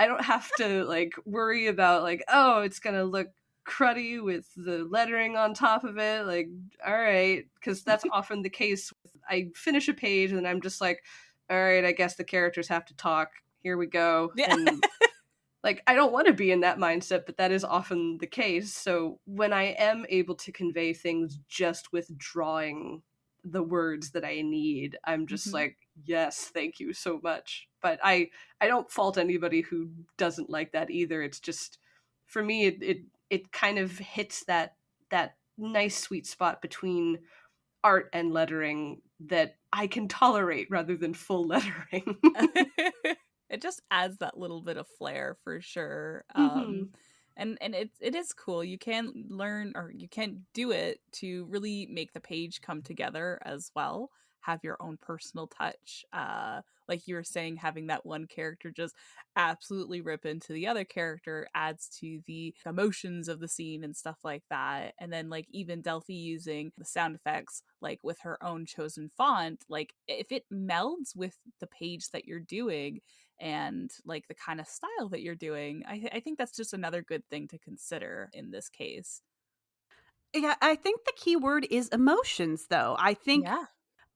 [SPEAKER 4] don't have to like worry about like, oh, it's gonna look cruddy with the lettering on top of it, like, all right, because that's often the case. I finish a page and then I'm just like, all right, I guess the characters have to talk, here we go.
[SPEAKER 3] Yeah.
[SPEAKER 4] And like, I don't want to be in that mindset, but that is often the case. So when I am able to convey things just with drawing the words that I need, I'm just
[SPEAKER 3] Mhm.
[SPEAKER 4] like, yes, thank you so much. But I don't fault anybody who doesn't like that either. It's just, for me, it kind of hits that nice sweet spot between art and lettering that I can tolerate rather than full lettering.
[SPEAKER 3] It just adds that little bit of flair for sure.
[SPEAKER 4] Hmm.
[SPEAKER 3] And it is cool. You can learn, or you can do it to really make the page come together as well. Have your own personal touch. Like you were saying, having that one character just absolutely rip into the other character adds to the emotions of the scene and stuff like that. And then like even Delphi using the sound effects like with her own chosen font, like if it melds with the page that you're doing and like the kind of style that you're doing, I think that's just another good thing to consider in this case.
[SPEAKER 1] Yeah, I think the key word is emotions, though. I think
[SPEAKER 3] Yeah.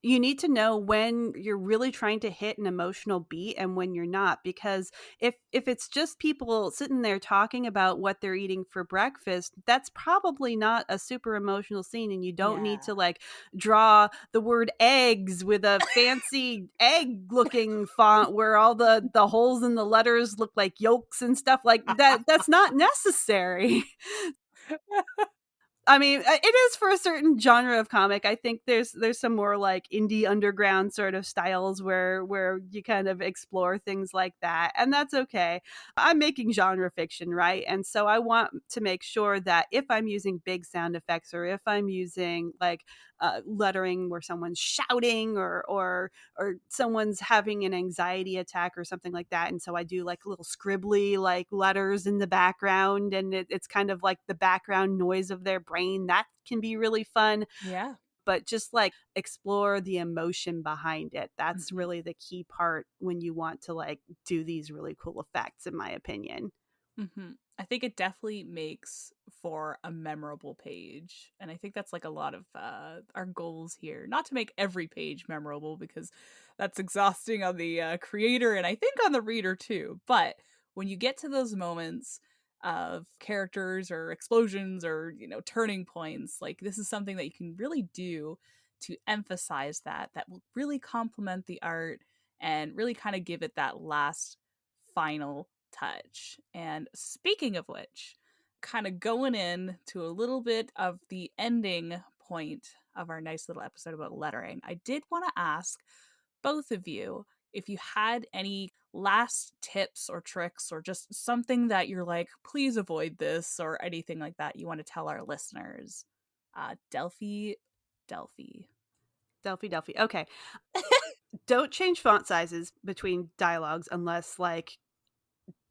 [SPEAKER 1] you need to know when you're really trying to hit an emotional beat and when you're not, because if it's just people sitting there talking about what they're eating for breakfast, that's probably not a super emotional scene, and you don't need
[SPEAKER 3] Yeah.
[SPEAKER 1] to like draw the word eggs with a fancy egg looking font where all the holes in the letters look like yolks and stuff like that. That's not necessary. I mean, it is for a certain genre of comic. I think there's some more like indie underground sort of styles where you kind of explore things like that, and that's okay. I'm making genre fiction, right? And so I want to make sure that if I'm using big sound effects or if I'm using like lettering where someone's shouting or someone's having an anxiety attack or something like that, and so I do like little scribbly like letters in the background, and it's kind of like the background noise of their brain. That can be really fun,
[SPEAKER 3] Yeah.
[SPEAKER 1] but just like explore the emotion behind it. That's
[SPEAKER 3] Hmm.
[SPEAKER 1] really the key part when you want to like do these really cool effects, in my opinion.
[SPEAKER 3] I think it definitely makes for a memorable page. And I think that's like a lot of our goals here. Not to make every page memorable because that's exhausting on the creator and I think on the reader too. But when you get to those moments of characters or explosions or, turning points, like this is something that you can really do to emphasize that will really complement the art and really kind of give it that last final touch. And speaking of which, kind of going in to a little bit of the ending point of our nice little episode about lettering, I did want to ask both of you if you had any last tips or tricks or just something that you're like, please avoid this or anything like that you want to tell our listeners. Delphi, Delphi.
[SPEAKER 1] Delphi, Delphi. Okay. Don't change font sizes between dialogues unless like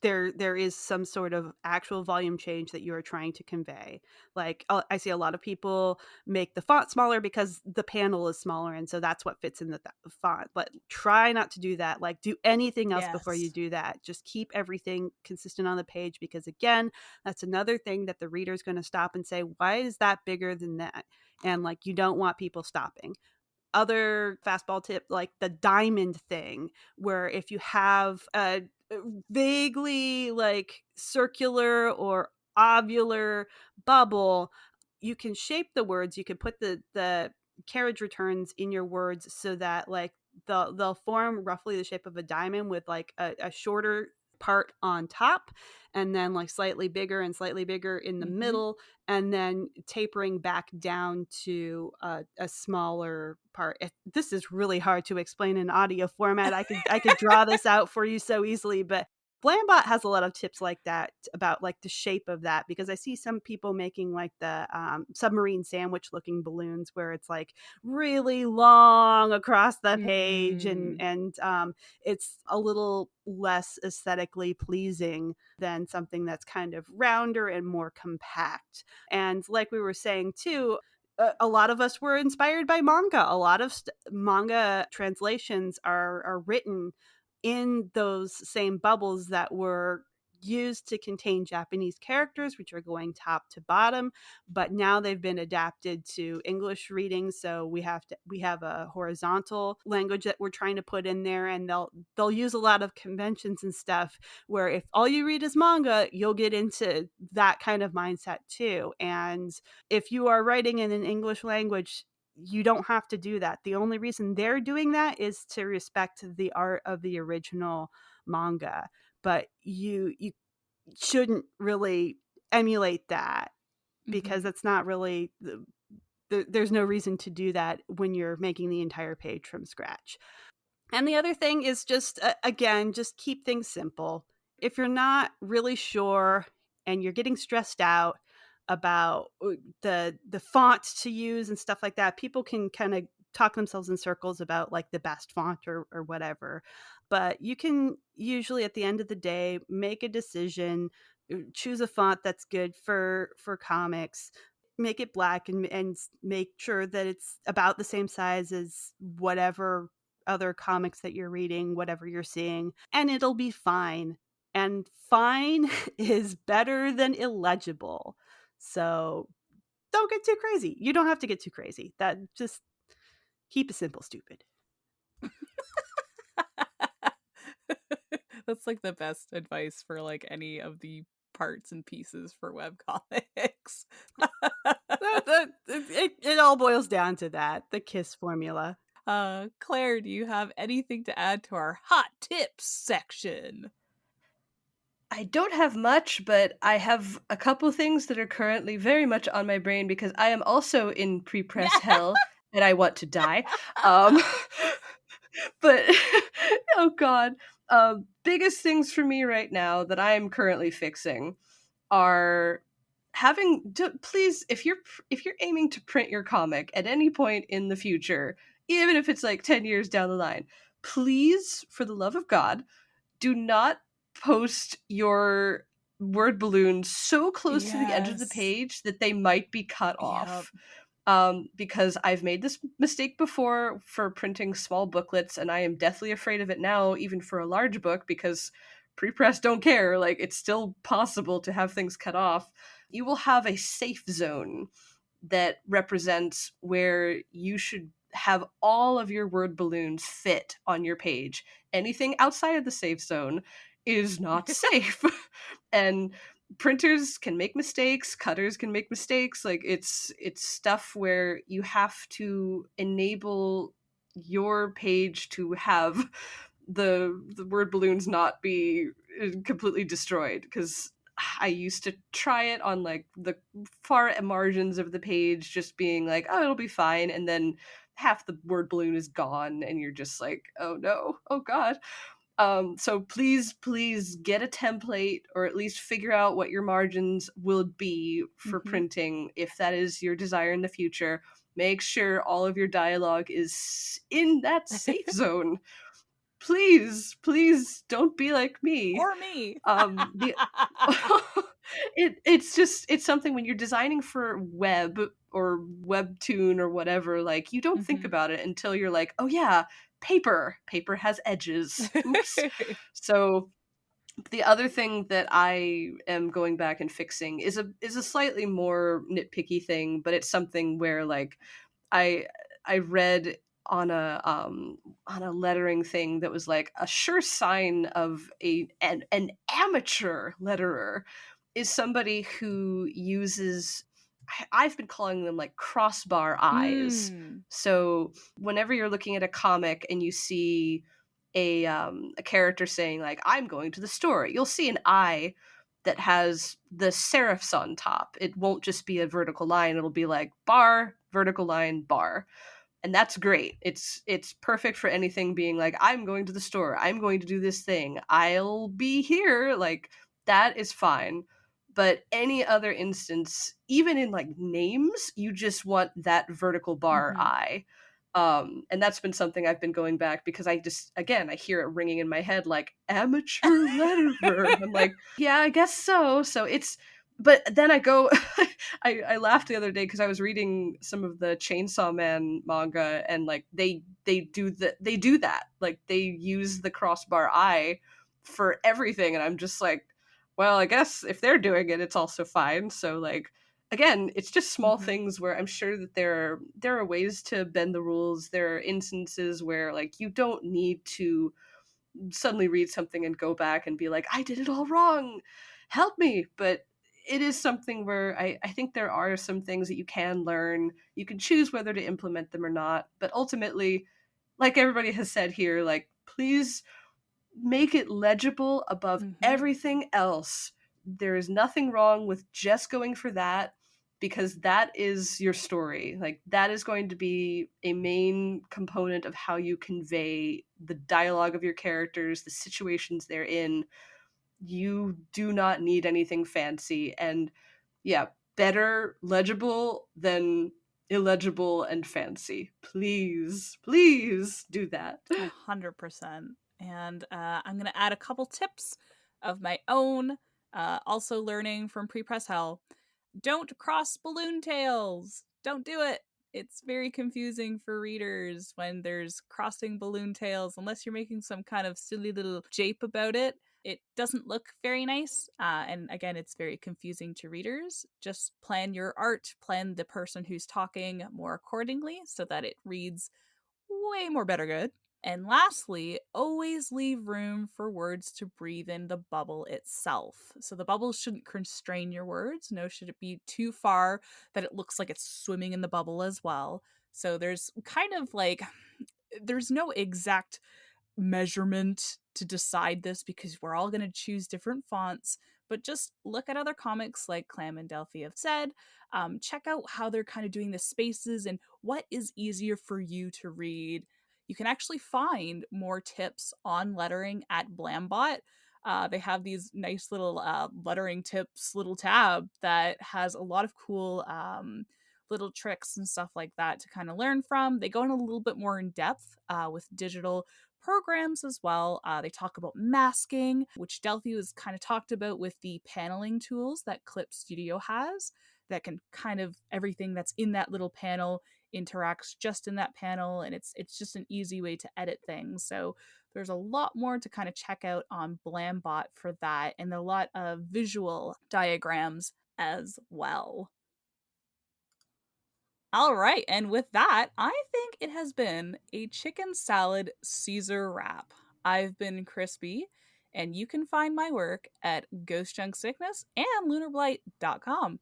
[SPEAKER 1] there is some sort of actual volume change that you are trying to convey. Like I see a lot of people make the font smaller because the panel is smaller, and so that's what fits in the font. But try not to do that. Like do anything else before you
[SPEAKER 3] Yes.
[SPEAKER 1] do that. Just keep everything consistent on the page, because again, that's another thing that the reader is going to stop and say, why is that bigger than that? And like you don't want people stopping. Other fastball tip, like the diamond thing, where if you have a vaguely like circular or ovular bubble, you can shape the words. You can put the carriage returns in your words so that like they'll form roughly the shape of a diamond with like a shorter part on top, and then like slightly bigger in the
[SPEAKER 3] Mhm.
[SPEAKER 1] middle, and then tapering back down to a smaller part. This is really hard to explain in audio format. I could draw this out for you so easily, but Blambot has a lot of tips like that about like the shape of that, because I see some people making like the submarine sandwich looking balloons where it's like really long across the page,
[SPEAKER 3] Mm.
[SPEAKER 1] and it's a little less aesthetically pleasing than something that's kind of rounder and more compact. And like we were saying too, a lot of us were inspired by manga. A lot of manga translations are written in those same bubbles that were used to contain Japanese characters, which are going top to bottom, but now they've been adapted to English reading. So we have a horizontal language that we're trying to put in there, and they'll use a lot of conventions and stuff where if all you read is manga, you'll get into that kind of mindset too. And if you are writing in an English language, you don't have to do that. The only reason they're doing that is to respect the art of the original manga. But you shouldn't really emulate that, because
[SPEAKER 3] Mhm.
[SPEAKER 1] that's not really there's no reason to do that when you're making the entire page from scratch. And the other thing is just, again, just keep things simple. If you're not really sure and you're getting stressed out about the font to use and stuff like that, people can kind of talk themselves in circles about like the best font or whatever. But you can usually at the end of the day make a decision, choose a font that's good for comics, make it black, and make sure that it's about the same size as whatever other comics that you're reading, whatever you're seeing, and it'll be fine. And fine is better than illegible. So don't get too crazy. You don't have to get too crazy. That just keep it simple, stupid.
[SPEAKER 3] That's like the best advice for like any of the parts and pieces for webcomics.
[SPEAKER 1] It all boils down to that, the KISS formula.
[SPEAKER 3] Claire, do you have anything to add to our hot tips section?
[SPEAKER 4] I don't have much, but I have a couple things that are currently very much on my brain because I am also in pre-press hell and I want to die. Um, but oh god, biggest things for me right now that I am currently fixing are please, if you're aiming to print your comic at any point in the future, even if it's like 10 years down the line, please, for the love of god, do not post your word balloons so close to the edge of the
[SPEAKER 3] Yes.
[SPEAKER 4] page that they might be cut
[SPEAKER 3] Yep.
[SPEAKER 4] off. Because I've made this mistake before for printing small booklets, and I am deathly afraid of it now, even for a large book, because prepress don't care. Like, it's still possible to have things cut off. You will have a safe zone that represents where you should have all of your word balloons fit on your page. Anything outside of the safe zone is not safe. And printers can make mistakes, cutters can make mistakes. Like, it's stuff where you have to enable your page to have the word balloons not be completely destroyed, because I used to try it on like the far margins of the page, just being like, oh, it'll be fine, and then half the word balloon is gone, and you're just like, oh no, oh god. So please get a template, or at least figure out what your margins will be for
[SPEAKER 3] Mhm.
[SPEAKER 4] printing if that is your desire in the future. Make sure all of your dialogue is in that safe zone. Please don't be like me.
[SPEAKER 3] Or me.
[SPEAKER 4] The it's just, it's something when you're designing for web or webtoon or whatever, like, you don't think
[SPEAKER 3] Mhm.
[SPEAKER 4] about it until you're like, oh yeah, paper has edges, oops. So the other thing that I am going back and fixing is a slightly more nitpicky thing, but it's something where, like, I I read on a lettering thing that was like a sure sign of an amateur letterer is somebody who uses, I've been calling them like crossbar eyes.
[SPEAKER 3] Mm.
[SPEAKER 4] So whenever you're looking at a comic and you see a character saying like, I'm going to the store, you'll see an I that has the serifs on top. It won't just be a vertical line, it'll be like bar, vertical line, bar. And that's great. It's perfect for anything being like, I'm going to the store, I'm going to do this thing, I'll be here. Like, that is fine. But any other instance, even in like names, you just want that vertical bar
[SPEAKER 3] Mhm.
[SPEAKER 4] I. And that's been something I've been going back because I just, again, I hear it ringing in my head like amateur letterer. I'm like, yeah, I guess so. So it's, but then I go, I laughed the other day because I was reading some of the Chainsaw Man manga, and like they do that, like they use the crossbar I for everything, and I'm just like, well, I guess if they're doing it, it's also fine. So like, again, it's just small
[SPEAKER 3] Mhm.
[SPEAKER 4] things where I'm sure that there are ways to bend the rules. There are instances where like you don't need to suddenly read something and go back and be like, I did it all wrong, help me. But it is something where I think there are some things that you can learn. You can choose whether to implement them or not. But ultimately, like everybody has said here, like, please make it legible above
[SPEAKER 3] Mhm.
[SPEAKER 4] everything else. There is nothing wrong with just going for that, because that is your story. Like, that is going to be a main component of how you convey the dialogue of your characters, the situations they're in. You do not need anything fancy. And yeah, better legible than illegible and fancy. Please, please do that.
[SPEAKER 3] 100%. And I'm going to add a couple tips of my own, also learning from Pre-Press Hell. Don't cross balloon tails. Don't do it. It's very confusing for readers when there's crossing balloon tails, unless you're making some kind of silly little jape about it. It doesn't look very nice. And again, it's very confusing to readers. Just plan your art, plan the person who's talking more accordingly so that it reads way more better good. And lastly, always leave room for words to breathe in the bubble itself. So the bubble shouldn't constrain your words, nor should it be too far that it looks like it's swimming in the bubble as well. So there's kind of like, there's no exact measurement to decide this because we're all going to choose different fonts, but just look at other comics like Clam and Delphi have said. Check out how they're kind of doing the spaces and what is easier for you to read. You can actually find more tips on lettering at Blambot. They have these nice little lettering tips little tab that has a lot of cool little tricks and stuff like that to kind of learn from. They go in a little bit more in depth with digital programs as well. They talk about masking, which Delphi was kind of talked about with the paneling tools that Clip Studio has, that can kind of everything that's in that little panel interacts just in that panel, and it's just an easy way to edit things. So there's a lot more to kind of check out on Blambot for that, and a lot of visual diagrams as well. All right, and with that, I think it has been a chicken salad Caesar wrap. I've been Crispy, and you can find my work at Ghost Junk Sickness and LunarBlight.com.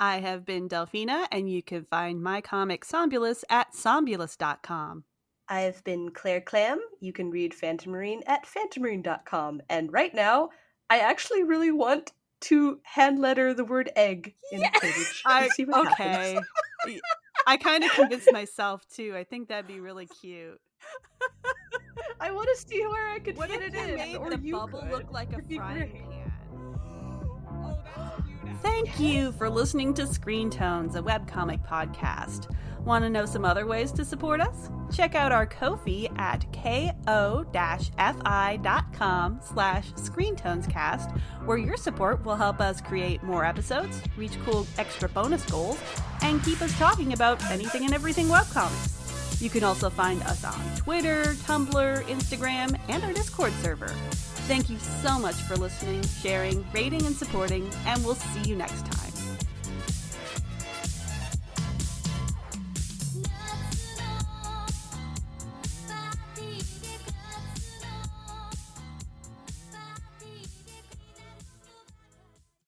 [SPEAKER 1] I have been Delphina, and you can find my comic Somnolus at somnolus.com.
[SPEAKER 4] I've been Claire Clam. You can read Phantomarine at phantomarine.com. And right now, I actually really want to hand letter the word egg in a page and see what happens.
[SPEAKER 1] Okay. I kind of convinced myself too. I think that'd be really cute.
[SPEAKER 4] I want to see where I could
[SPEAKER 1] What
[SPEAKER 4] fit
[SPEAKER 1] if
[SPEAKER 4] it
[SPEAKER 1] you
[SPEAKER 4] in,
[SPEAKER 1] made
[SPEAKER 4] or
[SPEAKER 1] the
[SPEAKER 4] you
[SPEAKER 1] bubble
[SPEAKER 4] could.
[SPEAKER 1] look like a
[SPEAKER 4] It'd be
[SPEAKER 1] frying
[SPEAKER 4] great.
[SPEAKER 1] pan?
[SPEAKER 3] Oh, that's cute.
[SPEAKER 1] Thank you for listening to Screen Tones, a webcomic podcast. Want to know some other ways to support us? Check out our Ko-fi at ko-fi.com/screentonescast, where your support will help us create more episodes, reach cool extra bonus goals, and keep us talking about anything and everything webcomics. You can also find us on Twitter, Tumblr, Instagram, and our Discord server. Thank you so much for listening, sharing, rating, and supporting, and we'll see you next time.